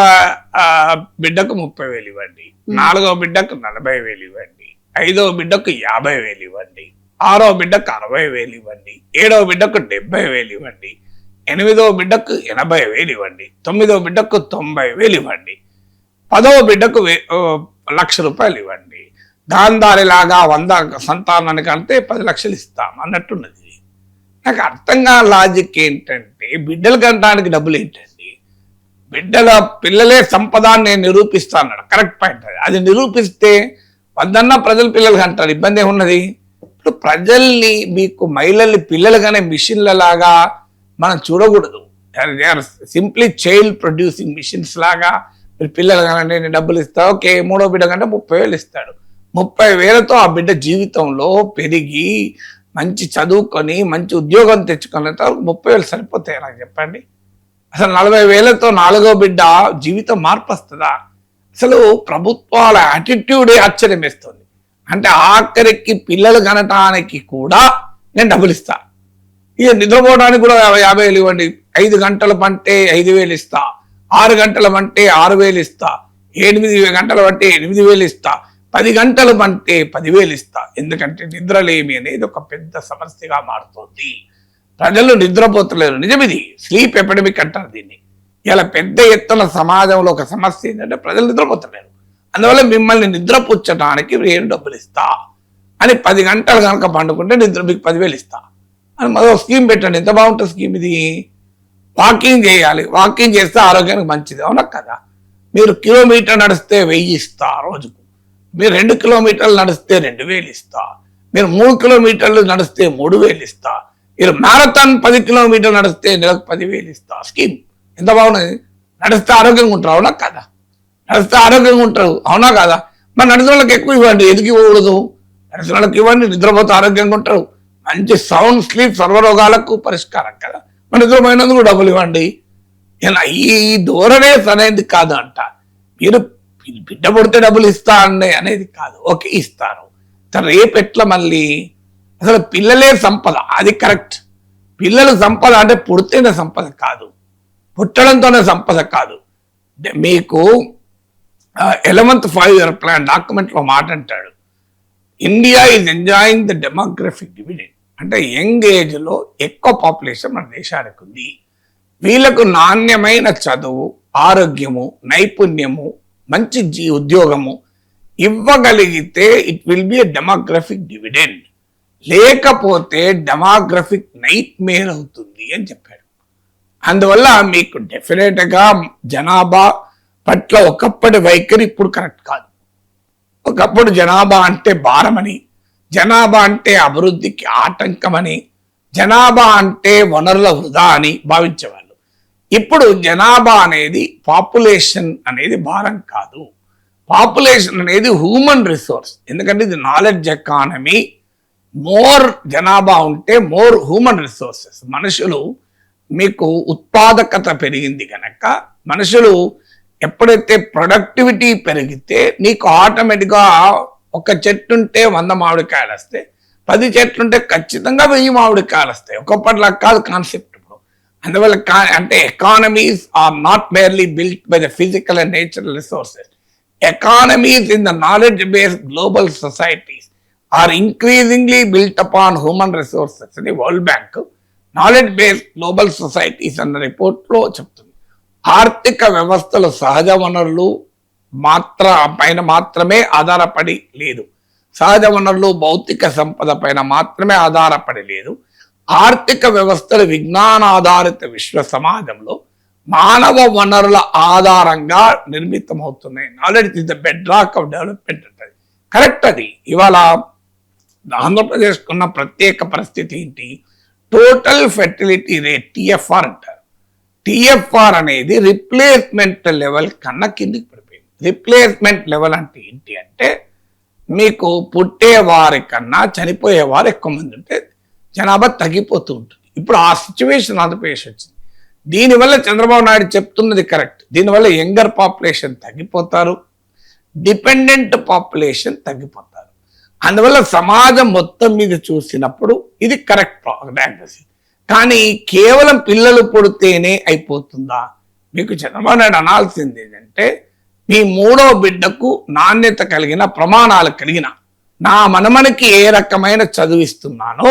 బిడ్డకు 30,000 ఇవ్వండి, 4వ బిడ్డకు 40,000 ఇవ్వండి, 5వ బిడ్డకు 50,000 ఇవ్వండి, 6వ బిడ్డకు 60,000 ఇవ్వండి, 7వ బిడ్డకు 70,000 ఇవ్వండి, 8వ బిడ్డకు 80,000 ఇవ్వండి, 9వ బిడ్డకు 90,000 ఇవ్వండి, 10వ బిడ్డకు 1,00,000 రూపాయలు ఇవ్వండి. గాంధారిలాగా 100 సంతానానికి అంటే 10 లక్షలు ఇస్తాం అన్నట్టున్నది. నాకు అర్థంగా లాజిక్ ఏంటంటే, బిడ్డలు కనడానికి డబ్బులు ఏంటండి? పిల్లలే సంపద నేను నిరూపిస్తాను, కరెక్ట్ పాయింట్. అది నిరూపిస్తే 100 ప్రజలు పిల్లలు కంటారు, ఇబ్బంది ఏమున్నది? ఇప్పుడు ప్రజల్ని, మీకు మహిళల్ని పిల్లలుగానే మిషన్ల లాగా మనం చూడకూడదు. సింప్లీ చైల్డ్ ప్రొడ్యూసింగ్ మిషన్స్ లాగా మీరు పిల్లలు కానీ నేను డబ్బులు ఇస్తా, ఓకే, 3వ బిడ్డ కంటే 30,000 ఇస్తాడు. 30,000తో ఆ బిడ్డ జీవితంలో పెరిగి మంచి చదువుకొని మంచి ఉద్యోగం తెచ్చుకునేంత వరకు 30,000 సరిపోతాయి నాకు చెప్పండి. అసలు 40,000తో 4వ బిడ్డ జీవితం మార్పు వస్తుందా? అసలు ప్రభుత్వాల యాటిట్యూడే ఆశ్చర్యం వేస్తుంది. అంటే ఆఖరికి పిల్లలు కనటానికి కూడా నేను డబ్బులు ఇస్తా, ఇక నిద్రపోవడానికి కూడా 50,000 ఇవ్వండి, 5 గంటల పంటే 5,000 ఇస్తా, 6 గంటల పంటే 6,000 ఇస్తా, 8 గంటల పంటే 8,000 ఇస్తా, 10 గంటలు అంటే 10,000 ఇస్తా. ఎందుకంటే నిద్రలేమి అనేది ఒక పెద్ద సమస్యగా మారుతోంది. ప్రజలు నిద్రపోతలేరు. నిజం, ఇది స్లీప్ ఎపిడమిక్ అంటారు దీన్ని. ఇలా పెద్ద ఎత్తున సమాజంలో ఒక సమస్య ఏంటంటే ప్రజలు నిద్రపోతలేరు. అందువల్ల మిమ్మల్ని నిద్రపుచ్చడానికి నేను డబ్బులు ఇస్తా అని 10 గంటలు కనుక పండుకుంటే మీకు 10,000 ఇస్తా అని మరో స్కీమ్ పెట్టండి. ఎంత బాగుంటుంది స్కీమ్ ఇది. వాకింగ్ చేయాలి, వాకింగ్ చేస్తే ఆరోగ్యానికి మంచిది, అవునా కదా? మీరు కిలోమీటర్ నడిస్తే 1000 ఇస్తా రోజుకు, మీరు 2 కిలోమీటర్లు నడిస్తే 2,000 ఇస్తా, మీరు 3 కిలోమీటర్లు నడిస్తే 3,000 ఇస్తా, మీరు మ్యారథాన్ 10 కిలోమీటర్లు నడిస్తే నెలకు 10,000 ఇస్తా. స్కీమ్ ఎంత బాగున్నది. నడిస్తే ఆరోగ్యంగా ఉంటారు, అవునా కదా? నడిస్తే ఆరోగ్యంగా ఉంటారు, అవునా కదా? మరి నడిచిన వాళ్ళకి ఎక్కువ ఇవ్వండి, ఎందుకు ఇవ్వకూడదు? నడిచిన వాళ్ళకి ఇవ్వండి, నిద్రపోతే ఆరోగ్యంగా ఉంటారు. మంచి సౌండ్ స్లీప్ సర్వరోగాలకు పరిష్కారం కదా. మరి నిద్రపోయినందుకు డబ్బులు ఇవ్వండి. ఈ ధోరణే సరైనది కాదు అంట. మీరు బిడ్డ పుడితే డబ్బులు ఇస్తా అనేది కాదు. ఓకే, ఇస్తారు. రేపు ఎట్లా మళ్ళీ? అసలు పిల్లలే సంపద, అది కరెక్ట్. పిల్లలు సంపద అంటే పుడితేనే సంపద కాదు, పుట్టడంతోనే సంపద కాదు. మీకు 11th 5-year ప్లాన్ డాక్యుమెంట్లో మాట అంటాడు, India is enjoying the demographic dividend. అంటే యంగ్ ఏజ్లో ఎక్కువ పాపులేషన్ మన దేశానికి ఉంది. వీళ్ళకు నాణ్యమైన చదువు, ఆరోగ్యము, నైపుణ్యము, మంచి ఉద్యోగము ఇవ్వగలిగితే it will be a demographic dividend. లేకపోతే డెమోగ్రఫిక్ నైట్ మేర్ అవుతుంది అని చెప్పాడు. అందువల్ల మీకు డెఫినెట్గా జనాభా పట్ల ఒకప్పటి వైఖరి ఇప్పుడు కరెక్ట్ కాదు. ఒకప్పుడు జనాభా అంటే భారమని, జనాభా అంటే అభివృద్ధికి ఆటంకమని, జనాభా అంటే వనరుల వృధా అని భావించేవాళ్ళు. ఇప్పుడు జనాభా అనేది, పాపులేషన్ అనేది భారం కాదు. పాపులేషన్ అనేది హ్యూమన్ రిసోర్స్. ఎందుకంటే ఇది నాలెడ్జ్ ఎకానమీ. మోర్ జనాభా ఉంటే మోర్ హ్యూమన్ రిసోర్సెస్. మనుషులు మీకు ఉత్పాదకత పెరిగింది కనుక, మనుషులు ఎప్పుడైతే ప్రొడక్టివిటీ పెరిగితే నీకు ఆటోమేటిక్గా ఒక చెట్టు ఉంటే 100 మామిడికాయలు వస్తాయి, 10 చెట్లుంటే ఖచ్చితంగా 1000 మామిడికాయలు వస్తాయి. ఒకప్పటిలా కాదు కాన్సెప్ట్ ఇప్పుడు. అందువల్ల అంటే economies are not merely built by the physical and natural resources. Economies in the knowledge based global societies are increasingly built upon human resources అని world bank knowledge based global societies అన్న రిపోర్ట్లో చెప్తుంది. ఆర్థిక వ్యవస్థలు సహజ వనరులు పైన మాత్రమే ఆధారపడి లేదు, సహజ వనరులు భౌతిక సంపద పైన మాత్రమే ఆధారపడి లేదు. ఆర్థిక వ్యవస్థలు విజ్ఞానాధారిత విశ్వ సమాజంలో మానవ వనరుల ఆధారంగా నిర్మితమవుతున్నాయి. Knowledge is the bedrock of development అంటది. కరెక్ట్ అది. ఇవాళ ఆంధ్రప్రదేశ్ ఉన్న ప్రత్యేక పరిస్థితి ఏంటి? టోటల్ ఫెర్టిలిటీ రేట్, TFR అంటారు. TFR అనేది రిప్లేస్మెంట్ లెవెల్ కన్నా కిందికి పడిపోయింది. రిప్లేస్మెంట్ లెవెల్ అంటే ఏంటి అంటే, మీకు పుట్టేవారి కన్నా చనిపోయేవారు ఎక్కువ మంది ఉంటే జనాభా తగ్గిపోతూ ఉంటుంది. ఇప్పుడు ఆ సిచ్యువేషన్ ఆంధ్రప్రదేశ్ వచ్చింది. దీనివల్ల చంద్రబాబు నాయుడు చెప్తున్నది కరెక్ట్. దీనివల్ల యంగర్ పాపులేషన్ తగ్గిపోతారు, డిపెండెంట్ పాపులేషన్ తగ్గిపోతారు. అందువల్ల సమాజం మొత్తం మీద చూసినప్పుడు ఇది కరెక్ట్ డయాగ్నోసిస్. కానీ కేవలం పిల్లలు పుడితేనే అయిపోతుందా? మీకు చంద్రబాబు నాయుడు అనాల్సింది ఏంటంటే, మీ 3వ బిడ్డకు నాణ్యత కలిగిన, ప్రమాణాలు కలిగిన, నా మనమనికి ఏ రకమైన చదువు ఇస్తున్నానో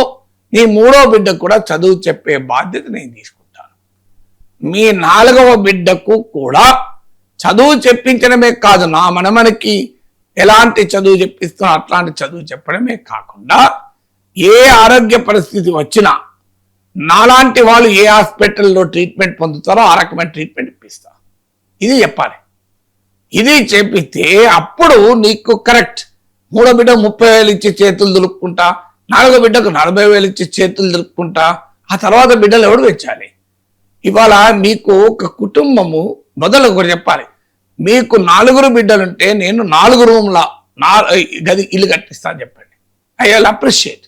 మీ 3వ బిడ్డకు కూడా చదువు చెప్పే బాధ్యత నేను తీసుకుంటాను. మీ 4వ బిడ్డకు కూడా చదువు చెప్పించడమే కాదు, నా మనమనికి ఎలాంటి చదువు చెప్పిస్తున్నా అట్లాంటి చదువు చెప్పడమే కాకుండా, ఏ ఆరోగ్య పరిస్థితి వచ్చినా నాలాంటి వాళ్ళు ఏ హాస్పిటల్లో ట్రీట్మెంట్ పొందుతారో ఆ రకమైన ట్రీట్మెంట్ ఇప్పిస్తా. ఇది చెప్పాలి. ఇది చెప్పితే అప్పుడు నీకు కరెక్ట్. 3వ బిడ్డ 30,000 ఇచ్చి చేతులు దులుపుకుంటా, 4వ బిడ్డకు 40,000 ఇచ్చి చేతులు దులుపుకుంటా, ఆ తర్వాత బిడ్డలు ఎవడు తెచ్చాలి? ఇవాళ మీకు ఒక కుటుంబము మొదలు ఒకటి చెప్పాలి. మీకు 4 బిడ్డలుంటే నేను 4 రూమ్ల గది ఇల్లు కట్టిస్తాను చెప్పండి. I will appreciate.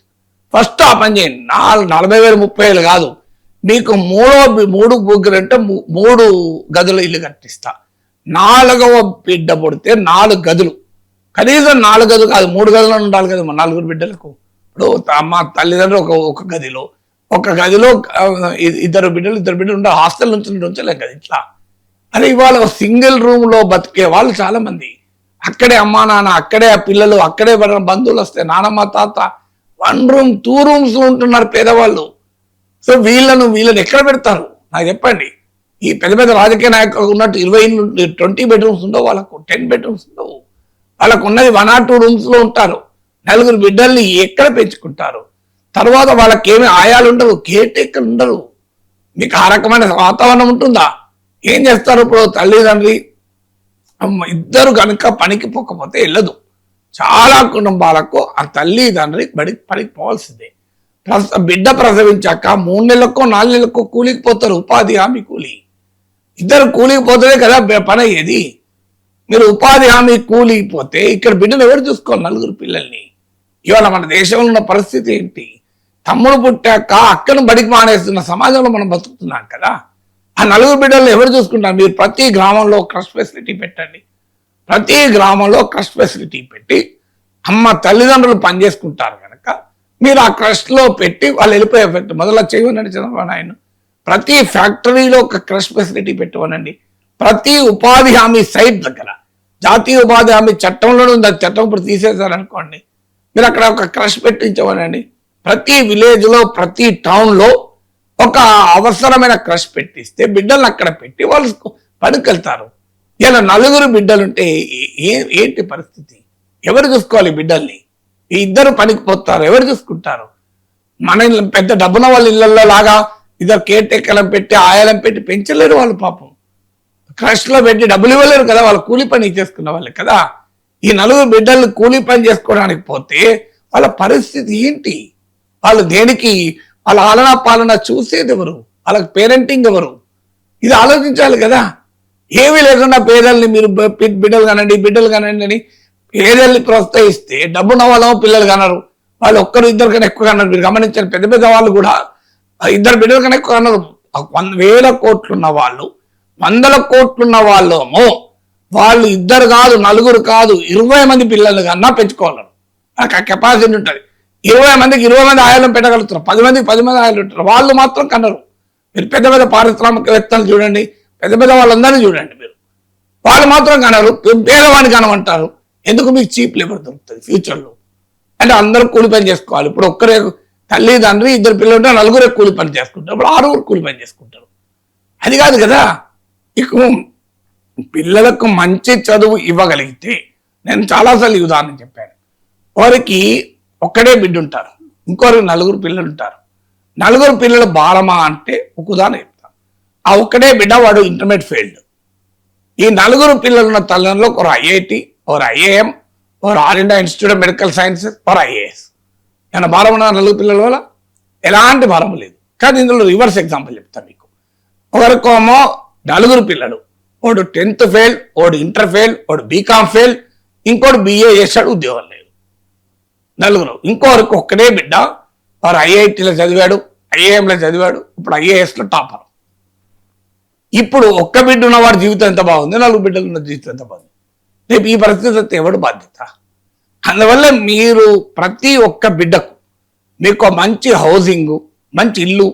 ఫస్ట్ ఆ పని చేయండి. 40,000 30,000 కాదు, మీకు మూడు ముగ్గురు అంటే 3 గదుల ఇల్లు కట్టిస్తా. 4వ బిడ్డ పుడితే 4 గదులు, కనీసం 4 గదులు కాదు 3 గదులు ఉండాలి కదా 4 బిడ్డలకు. ఇప్పుడు మా తల్లిదండ్రులు ఒక గదిలో ఇద్దరు బిడ్డలు ఉండాలి. హాస్టల్ నుంచి ఉంచలేం కదా ఇట్లా. అదే ఇవాళ సింగిల్ రూమ్ లో బతికే వాళ్ళు చాలా మంది, అక్కడే అమ్మా నాన్న, అక్కడే ఆ పిల్లలు, అక్కడే బంధువులు వస్తే నానమ్మ తాత 1 రూమ్ 2 రూమ్స్ లో ఉంటున్నారు పేదవాళ్ళు. సో వీళ్ళను ఎక్కడ పెడతారు నాకు చెప్పండి. ఈ పెద్ద పెద్ద రాజకీయ నాయకులు ఉన్నట్టు 20 బెడ్రూమ్స్ ఉండవు, వాళ్ళకు 10 బెడ్రూమ్స్ ఉండవు. వాళ్ళకు ఉన్నది 1 or 2 రూమ్స్ లో ఉంటారు. 4 బిడ్డల్ని ఎక్కడ పెంచుకుంటారు? తర్వాత వాళ్ళకి ఏమి ఆయాలు ఉండవు, కేర్ టేకర్ ఉండరు. మీకు ఆ రకమైన వాతావరణం ఉంటుందా? ఏం చేస్తారు? ఇప్పుడు తల్లిదండ్రి ఇద్దరు కనుక పనికి పోకపోతే వెళ్ళదు. చాలా కుటుంబాలకు ఆ తల్లిదండ్రి పనికి పోవాల్సిందే. బిడ్డ ప్రసవించాక 3 నెలలకో 4 నెలలకో కూలికి పోతారు, ఉపాధి హామీ కూలి. ఇద్దరు కూలికి పోతేనే కదా పని అయ్యేది. మీరు ఉపాధి హామీ కూలికి పోతే ఇక్కడ బిడ్డను ఎవరు చూసుకోవాలి? 4 పిల్లల్ని. ఇవాళ మన దేశంలో ఉన్న పరిస్థితి ఏంటి? తమ్ముడు పుట్టాక అక్కను బడికి మానేస్తున్న సమాజంలో మనం బతుకుతున్నాం కదా. ఆ 4 బిడ్డలను ఎవరు చూసుకుంటారు? మీరు ప్రతి గ్రామంలో క్రష్ ఫెసిలిటీ పెట్టండి. ప్రతి గ్రామంలో క్రష్ ఫెసిలిటీ పెట్టి అమ్మ తల్లిదండ్రులు పనిచేసుకుంటారు కనుక మీరు ఆ క్రష్ లో పెట్టి వాళ్ళు వెళ్ళిపోయే ఎఫెక్ట్ మొదలు చేయమనండి చంద్రబాబు నాయుడు. ప్రతి ఫ్యాక్టరీలో ఒక క్రష్ ఫెసిలిటీ పెట్టమనండి. ప్రతి ఉపాధి హామీ సైట్ దగ్గర, జాతీయ ఉపాధి హామీ చట్టంలోనే ఉంది, చట్టం ఇప్పుడు తీసేశారనుకోండి, మీరు అక్కడ ఒక క్రష్ పెట్టించమనండి. ప్రతి విలేజ్ లో ప్రతి టౌన్ లో ఒక అవసరమైన క్రష్ పెట్టిస్తే బిడ్డలను అక్కడ పెట్టి వాళ్ళు పనికి వెళ్తారు. ఇలా 4 బిడ్డలుంటే ఏంటి పరిస్థితి? ఎవరు చూసుకోవాలి బిడ్డల్ని? ఈ ఇద్దరు పనికి పోతారు, ఎవరు చూసుకుంటారు? మన పెద్ద డబ్బున వాళ్ళ ఇళ్లలో లాగా ఇద్దరు కేర్ టేకర్లను పెట్టి ఆయాలను పెట్టి పెంచలేరు వాళ్ళు. పాపం క్రష్ లో పెట్టి డబ్బులు ఇవ్వలేరు కదా, వాళ్ళు కూలి పని చేసుకున్న వాళ్ళే కదా. ఈ 4 బిడ్డలు కూలి పని చేసుకోవడానికి పోతే వాళ్ళ పరిస్థితి ఏంటి? వాళ్ళు దేనికి? వాళ్ళ ఆలనా పాలన చూసేది ఎవరు? వాళ్ళకి పేరెంటింగ్ ఎవరు? ఇది ఆలోచించాలి కదా. ఏమీ లేకుండా పేదల్ని మీరు బిడ్డలు కానండి అని పేదల్ని ప్రోత్సహిస్తే డబ్బున్న వాళ్ళేమో పిల్లలు కనరు, వాళ్ళు 1-2 కన్నా ఎక్కువ కన్నారు. మీరు గమనించారు, పెద్ద పెద్ద వాళ్ళు కూడా 2 బిడ్డల కన్నా ఎక్కువ కన్నారు. 1,000 కోట్లున్న వాళ్ళు, 100 కోట్లున్న వాళ్ళేమో వాళ్ళు 2 కాదు 4 కాదు 20 మంది పిల్లలు కన్నా పెంచుకోగలరు. నాకు ఆ కెపాసిటీ ఉంటుంది. 20 మందికి 20 మంది ఆయాలను పెట్టగలుగుతారు, 10 మందికి 10 మంది ఆయాలు ఉంటారు. వాళ్ళు మాత్రం కనరు. మీరు పెద్ద పెద్ద పారిశ్రామికవేత్తలు చూడండి, పెద్ద పెద్ద వాళ్ళందరినీ చూడండి, మీరు వాళ్ళు మాత్రం కనరు. పేదవాడిని కనమంటారు. ఎందుకు? మీకు చీప్ లేబర్ దొరుకుతుంది ఫ్యూచర్లో. అంటే అందరూ కూలి పని చేసుకోవాలి. ఇప్పుడు ఒక్కరే తల్లిదండ్రి 2 పిల్లలు ఉంటే 4 కూలి పని చేసుకుంటారు, ఇప్పుడు 6 కూలి పని చేసుకుంటారు. అది కాదు కదా. ఇక పిల్లలకు మంచి చదువు ఇవ్వగలిగితే, నేను చాలాసార్లు ఈ ఉదాహరణ చెప్పాను, వారికి ఒక్కడే బిడ్డ ఉంటారు, ఇంకొకరికి 4 పిల్లలు ఉంటారు. 4 పిల్లలు బాలమా అంటే ఒక ఉదాహరణ చెప్తాను. ఆ ఒక్కడే బిడ్డ వాడు ఇంటర్మీడియట్ ఫెయిల్డ్. ఈ 4 పిల్లలు ఉన్న తల్లిదండ్రులు ఒక IIT, ఒక IIM, ఒక all India institute of medical sciences, ఒక IAS. ఏమైనా భారం ఉన్న 4 పిల్లల వల్ల? ఎలాంటి భారం లేదు. కానీ ఇందులో రివర్స్ ఎగ్జాంపుల్ చెప్తాను మీకు. ఒకరికేమో 4 పిల్లలు, ఒకడు 10th ఫెయిల్, ఒకడు ఇంటర్ ఫెయిల్, ఒకడు బీకామ్ ఫెయిల్, ఇంకోటి BA చేశాడు, ఉద్యోగం లేదు. 4. ఇంకొకరికి ఒక్కడే బిడ్డ, వారు IITలో చదివాడు, IIMలో చదివాడు, ఇప్పుడు IASలో టాపర్. ఇప్పుడు ఒక్క బిడ్డ ఉన్నవాడి జీవితం ఎంత బాగుంది, 4 బిడ్డలు ఉన్న జీవితం ఎంత బాగుంది? రేపు ఈ పరిస్థితి ఎవడు బాధ్యత? అందువల్ల మీరు ప్రతి ఒక్క బిడ్డకు మీకు మంచి హౌసింగ్, మంచి ఇల్లు,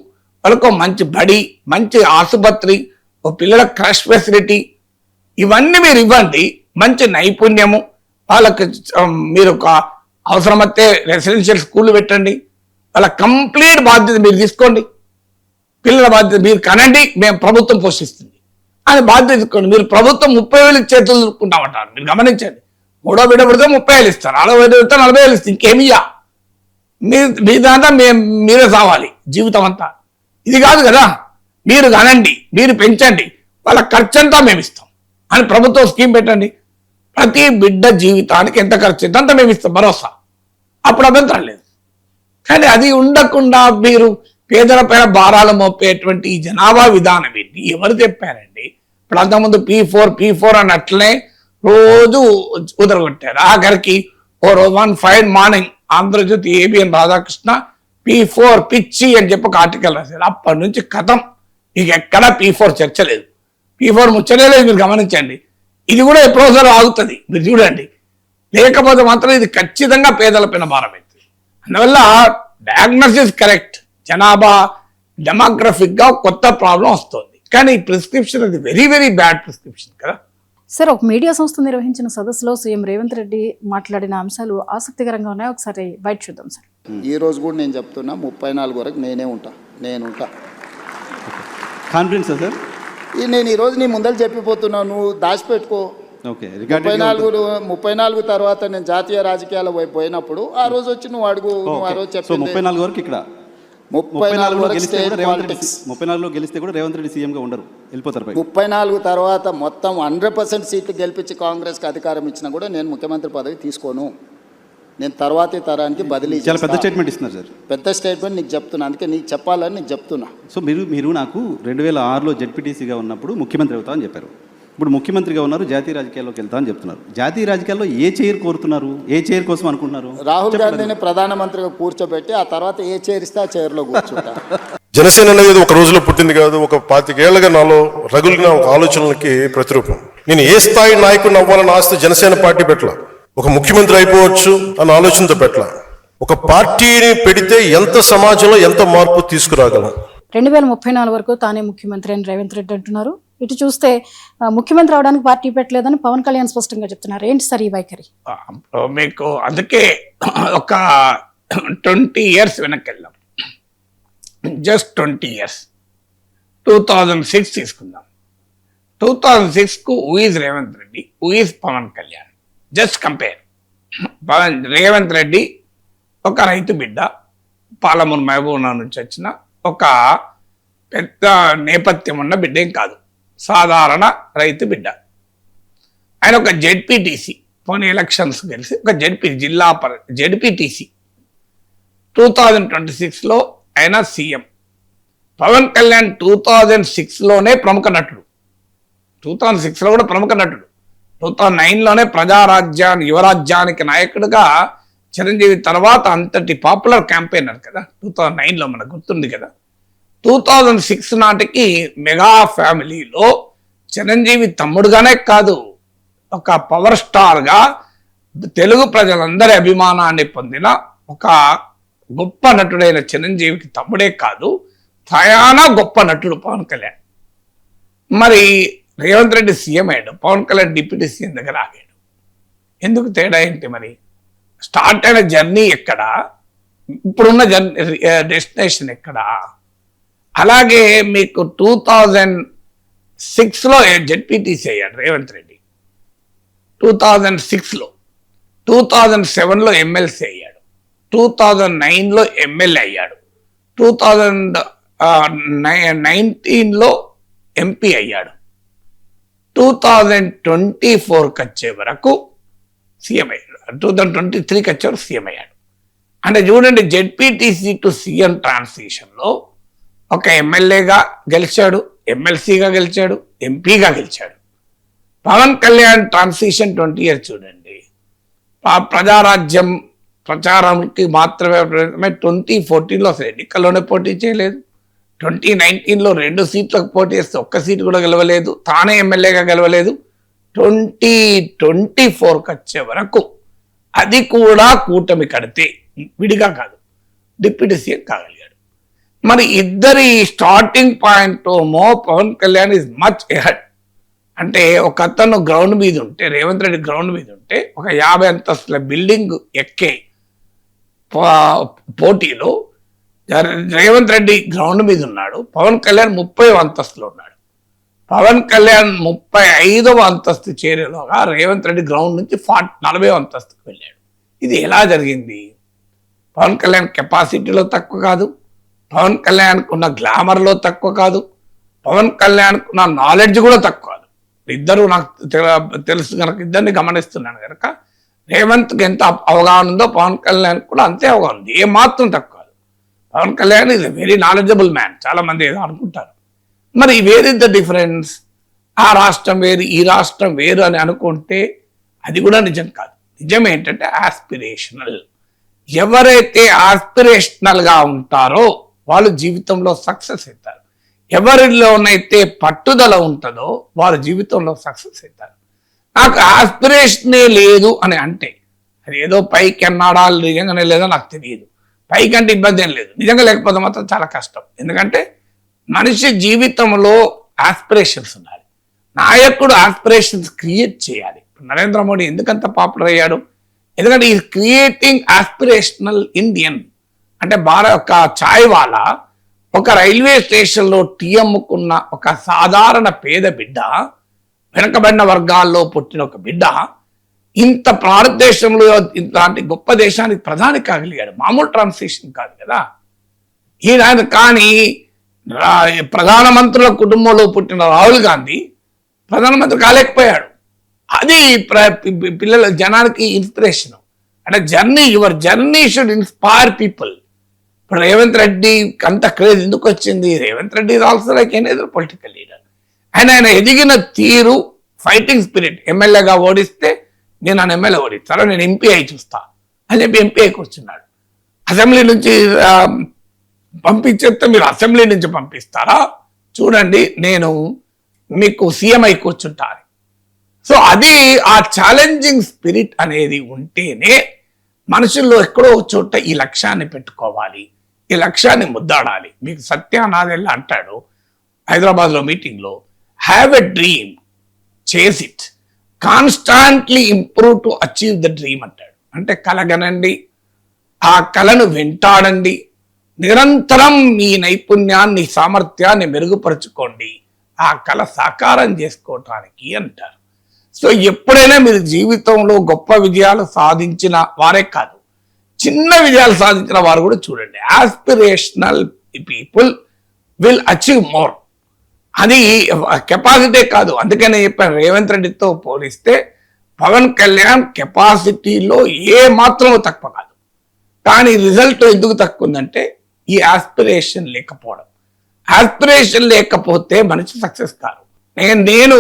వాళ్ళకు మంచి బడి, మంచి ఆసుపత్రి, ఒక పిల్లల క్రష్ ఫెసిలిటీ, ఇవన్నీ మీరు ఇవ్వండి. మంచి నైపుణ్యము వాళ్ళకి మీరు ఒక అవసరమైతే రెసిడెన్షియల్ స్కూల్ పెట్టండి. వాళ్ళ కంప్లీట్ బాధ్యత మీరు తీసుకోండి. పిల్లల బాధ్యత మీరు కనండి, మేము ప్రభుత్వం పోషిస్తుంది అని బాధ్యత తీసుకోండి. మీరు ప్రభుత్వం 30,000 చేతులు చూసుకుంటామంటారు. మీరు గమనించండి, 3వ బిడ్డ పడితే 30,000 ఇస్తారు, 4వ బిడ్డ పడితే 40,000 ఇస్తారు. ఇంకేమియా? మీ దాంట్లో మీరే సావాలి జీవితం అంతా. ఇది కాదు కదా. మీరు కనండి, మీరు పెంచండి, వాళ్ళ ఖర్చు అంతా మేము ఇస్తాం అని ప్రభుత్వం స్కీమ్ పెట్టండి. ప్రతి బిడ్డ జీవితానికి ఎంత ఖర్చు అయితే అంత మేము ఇస్తాం భరోసా. అప్పుడు అభ్యంతరం లేదు. కానీ అది ఉండకుండా మీరు పేదల పైన భారాలు మోపేటువంటి ఈ జనాభా విధానం ఏంటి? ఎవరు చెప్పారండి? ఇప్పుడు అంతకుముందు P4 అని అట్లనే రోజు ఉదరగొట్టారు. ఆఖరికి ఓ రోజు 1 fine morning Andhra Jyothy ABN Radhakrishna P4 పిచ్చి అని చెప్పి ఒక ఆర్టికల్ రాశారు. అప్పటి నుంచి కథం, ఇక ఎక్కడా P4 చర్చ లేదు, P4 ముచ్చటే లేదు. మీరు గమనించండి, ఇది కూడా ఎప్పుడోసారి ఆగుతుంది, మీరు చూడండి. లేకపోతే మాత్రం ఇది ఖచ్చితంగా పేదల పైన భారం అవుతుంది. అందువల్ల డయాగ్నోసిస్ కరెక్ట్, జనాభా డెమోగ్రఫిక్ గా కొత్త ప్రాబ్లం వస్తుంది, కానీ ప్రిస్క్రిప్షన్ అది వెరీ వెరీ బ్యాడ్ ప్రిస్క్రిప్షన్ కదా. సార్, ఒక మీడియా సంస్థ నిర్వహించిన సదస్సులో సీఎం రేవంత్ రెడ్డి మాట్లాడిన అంశాలు ఆసక్తికరంగా ఉన్నాయి. ఒకసారి బయట చూద్దాం సార్. ఈ రోజు కూడా నేను చెప్తున్నా 34 వరకు నేను ఉంటా. Confidence sir? నేను ఈరోజు నీ ముందర చెప్పిపోతున్నావు, నువ్వు దాచిపెట్టుకో. ఓకే, 34 తర్వాత నేను జాతీయ రాజకీయాలు పోయినప్పుడు ఆ రోజు వచ్చి నువ్వు అడుగు. నువ్వు ఆ రోజు చెప్పి 34 వరకు ఇక్కడ 34 వరకు స్టేట్ పాలిటిక్స్. 34లో గెలిస్తే కూడా రేవంత్ రెడ్డి సీఎంగా ఉండరు, వెళ్ళిపోతారు. 34 తర్వాత మొత్తం 100% సీట్లు గెలిపించి కాంగ్రెస్కి అధికారం ఇచ్చినా కూడా నేను ముఖ్యమంత్రి పదవి తీసుకోను. నేను తర్వాతి తరానికి బదిలీ. చాలా పెద్ద స్టేట్మెంట్ ఇస్తున్నారు సార్. పెద్ద స్టేట్మెంట్ నీకు చెప్తున్నా, అందుకే నీకు చెప్పాలని నీకు చెప్తున్నా. సో మీరు నాకు 2006లో జెడ్పీటీసీగా ఉన్నప్పుడు ముఖ్యమంత్రి అవుతా అని చెప్పారు. ఇప్పుడు ముఖ్యమంత్రిగా ఉన్నారు, జాతీయ రాజకీయాల్లోకి వెళ్తా అని చెప్తున్నారు. జాతీయ రాజకీయాల్లో ఏ చైర్ కోరుతున్నారు, ఏ చైర్ కోసం అనుకుంటున్నారు? రాహుల్ గాంధీని ప్రధానమంత్రిగా కూర్చోబెట్టి ఆ తర్వాత ఏ చైర్ ఇస్తే ఆ చైర్లో కూర్చుంటా. జనసేన అనేది ఒక రోజులో పుట్టింది కాదు, ఒక 25 ఏళ్లుగా నాలో రగులిన ఒక ఆలోచనలకి ప్రతిరూపం. నేను ఏ స్థాయి నాయకుడిని అవ్వాలని ఆస్తి జనసేన పార్టీ పెట్టలా, ఒక ముఖ్యమంత్రి అయిపోవచ్చు అన్న ఆలోచనతో పెట్టలా. ఒక పార్టీని పెడితే ఎంత సమాజంలో ఎంత మార్పు తీసుకురాగలం. 2034 వరకు తానే ముఖ్యమంత్రి అని రేవంత్ రెడ్డి అంటున్నారు. ఇటు చూస్తే ముఖ్యమంత్రి అవడానికి పార్టీ పెట్టలేదని పవన్ కళ్యాణ్ స్పష్టంగా చెప్తున్నారు. ఏంటి సార్ ఈ వైఖరి? మీకు అందుకే ఒక 20 years వెనక్కి వెళ్దాం, జస్ట్ 20 years. 2006 తీసుకుందాం. 2006కు who is Revanth Reddy, who is Pavan Kalyan? Just compare. Revanth Reddy ఒక రైతు బిడ్డ, పాలమూరు మహబూబ్నగర్ నుంచి వచ్చిన ఒక పెద్ద నేపథ్యం ఉన్న బిడ్డ ఏం కాదు, సాధారణ రైతు బిడ్డ. ఆయన ఒక జెడ్పీటీసీ, పోనీ ఎలక్షన్స్ గెలిచి ఒక జెడ్పీటీసీ. 2026లో ఆయన సీఎం. పవన్ కళ్యాణ్ 2006లోనే ప్రముఖ నటుడు, 2006లో కూడా ప్రముఖ నటుడు. 2009లోనే యువరాజ్యానికి నాయకుడిగా చిరంజీవి తర్వాత అంతటి పాపులర్ క్యాంపెయినర్ కదా 2009లో, మనకు గుర్తుంది కదా. 2006 నాటికి మెగా ఫ్యామిలీలో చిరంజీవి తమ్ముడుగానే కాదు, ఒక పవర్ స్టార్గా తెలుగు ప్రజలందరి అభిమానాన్ని పొందిన ఒక గొప్ప నటుడైన చిరంజీవికి తమ్ముడే కాదు, చాలా గొప్ప నటుడు పవన్ కళ్యాణ్. మరి రేవంత్ రెడ్డి సీఎం అయ్యాడు, పవన్ కళ్యాణ్ డిప్యూటీ సీఎం దగ్గర ఆగాడు. ఎందుకు తేడా ఏంటి? మరి స్టార్ట్ అయిన జర్నీ ఎక్కడ, ఇప్పుడున్న డెస్టినేషన్ ఎక్కడ? అలాగే మీకు 2006లో జెడ్పీటీసీ అయ్యాడు రేవంత్ రెడ్డి, 2006లో. 2007లో ఎమ్మెల్సీ అయ్యాడు, 2009లో ఎమ్మెల్యే అయ్యాడు, 2019లో ఎంపీ అయ్యాడు, 2024కి వచ్చే వరకు సీఎం అయ్యాడు, 2023కి వచ్చే వరకు సీఎం అయ్యాడు. అంటే చూడండి, జెడ్పీటీసీ టు సీఎం ట్రాన్సిషన్లో ఒక ఎమ్మెల్యేగా గెలిచాడు, ఎమ్మెల్సీగా గెలిచాడు, ఎంపీగా గెలిచాడు. పవన్ కళ్యాణ్ ట్రాన్సిషన్ 20 years చూడండి. ప్రజారాజ్యం ప్రచారానికి మాత్రమే 2014లో అసలు ఎన్నికల్లోనే పోటీ చేయలేదు, 2019లో 2 సీట్లకు పోటీ చేస్తే ఒక్క సీటు కూడా గెలవలేదు, తానే ఎమ్మెల్యేగా గెలవలేదు. 2024కి వచ్చే వరకు అది కూడా కూటమి కడితే, విడిగా కాదు, డిప్యూటీ సీఎం కాగలిగాడు. మరి ఇద్దరి starting point Pawan Kalyan is much ahead. అంటే ఒక అతను గ్రౌండ్ మీద ఉంటే, రేవంత్ రెడ్డి గ్రౌండ్ మీద ఉంటే, ఒక 50 అంతస్తుల బిల్డింగ్ ఎక్కే పోటీలో రేవంత్ రెడ్డి గ్రౌండ్ మీద ఉన్నాడు, పవన్ కళ్యాణ్ 30వ అంతస్తులో ఉన్నాడు. పవన్ కళ్యాణ్ 35వ అంతస్తు చేరేలోగా రేవంత్ రెడ్డి గ్రౌండ్ నుంచి 40వ అంతస్తుకు వెళ్ళాడు. ఇది ఎలా జరిగింది? పవన్ కళ్యాణ్ కెపాసిటీలో తక్కువ కాదు, పవన్ కళ్యాణ్కు ఉన్న గ్లామర్లో తక్కువ కాదు, పవన్ కళ్యాణ్కు ఉన్న నాలెడ్జ్ కూడా తక్కువ కాదు. ఇద్దరు నాకు తెలుసు కనుక, ఇద్దరిని గమనిస్తున్నాను కనుక, రేవంత్కి ఎంత అవగాహన ఉందో పవన్ కళ్యాణ్ కూడా అంతే అవగాహన ఉంది, ఏమాత్రం తక్కువ కాదు. Pawan Kalyan is a very knowledgeable man, చాలా మంది ఏదో అనుకుంటారు. మరి వేర్ ఇస్ ద డిఫరెన్స్? ఆ రాష్ట్రం వేరు, ఈ రాష్ట్రం వేరు అని అనుకుంటే అది కూడా నిజం కాదు. నిజం ఏంటంటే ఆస్పిరేషనల్. ఎవరైతే ఆస్పిరేషనల్గా ఉంటారో వాళ్ళు జీవితంలో సక్సెస్ అవుతారు. ఎవరిలోనైతే పట్టుదల ఉంటుందో వారు జీవితంలో సక్సెస్ అవుతారు. నాకు ఆస్పిరేషనే లేదు అని అంటే అది ఏదో పైకి అన్నాడా నిజంగానే లేదో నాకు తెలియదు. పైకి అంటే ఇబ్బంది ఏం లేదు, నిజంగా లేకపోతే మాత్రం చాలా కష్టం. ఎందుకంటే మనిషి జీవితంలో ఆస్పిరేషన్స్ ఉండాలి. నాయకుడు ఆస్పిరేషన్స్ క్రియేట్ చేయాలి. నరేంద్ర మోడీ ఎందుకంత పాపులర్ అయ్యాడు? ఎందుకంటే ఈ క్రియేటింగ్ ఆస్పిరేషనల్ ఇండియన్. అంటే ఒక చాయ్ వాలా ఒక రైల్వే స్టేషన్లో టీ అమ్ముకున్న ఒక సాధారణ పేద బిడ్డ, వెనకబడిన వర్గాల్లో పుట్టిన ఒక బిడ్డ ఇంత భారతదేశంలో ఇలాంటి గొప్ప దేశానికి ప్రధాని కాగలిగాడు. మామూలు ట్రాన్స్లేషన్ కాదు కదా ఈయన. కానీ ప్రధానమంత్రుల కుటుంబంలో పుట్టిన రాహుల్ గాంధీ ప్రధానమంత్రి కాలేకపోయాడు. అది పిల్లల జనానికి ఇన్స్పిరేషన్. అంటే your journey should inspire people. ఇప్పుడు రేవంత్ రెడ్డి అంత క్రేజ్ ఎందుకు వచ్చింది? Revanth Reddy is also like any other political leader. ఆయన ఎదిగిన తీరు, ఫైటింగ్ స్పిరిట్. ఎమ్మెల్యేగా ఓడిస్తే నేను నన్ను ఎమ్మెల్యే ఓడిస్తాను, నేను ఎంపీ అయి చూస్తా అని చెప్పి ఎంపీ అయి కూర్చున్నాడు. అసెంబ్లీ నుంచి పంపించేస్తే మీరు అసెంబ్లీ నుంచి పంపిస్తారా? చూడండి నేను మీకు సీఎం అయి కూర్చుంటాను. సో అది ఆ ఛాలెంజింగ్ స్పిరిట్ అనేది ఉంటేనే మనుషుల్లో ఎక్కడో చోట ఈ లక్ష్యాన్ని పెట్టుకోవాలి, ఈ లక్ష్యాన్ని ముద్దాడాలి. మీకు సత్యానాదెల్లా అంటాడు హైదరాబాద్లో మీటింగ్లో, హ్యావ్ ఎ డ్రీమ్, చేస్ it, constantly improve to achieve the dream అంటాడు. అంటే కలగనండి, ఆ కళను వెంటాడండి, నిరంతరం మీ నైపుణ్యాన్ని, సామర్థ్యాన్ని మెరుగుపరుచుకోండి ఆ కళ సాకారం చేసుకోవటానికి అంటారు. సో ఎప్పుడైనా మీరు జీవితంలో గొప్ప విజయాలు సాధించిన వారే కాదు, చిన్న విజయాలు సాధించిన వారు కూడా చూడండి. Aspirational people will achieve more. అది కెపాసిటీ కాదు. అందుకనే చెప్పాను, రేవంత్ రెడ్డితో పోలిస్తే పవన్ కళ్యాణ్ కెపాసిటీలో ఏ మాత్రం తక్కువ కాదు. కానీ రిజల్ట్ ఎందుకు తక్కువ ఉందంటే ఈ ఆస్పిరేషన్ లేకపోవడం. ఆస్పిరేషన్ లేకపోతే మనిషి సక్సెస్ కాదు. నేను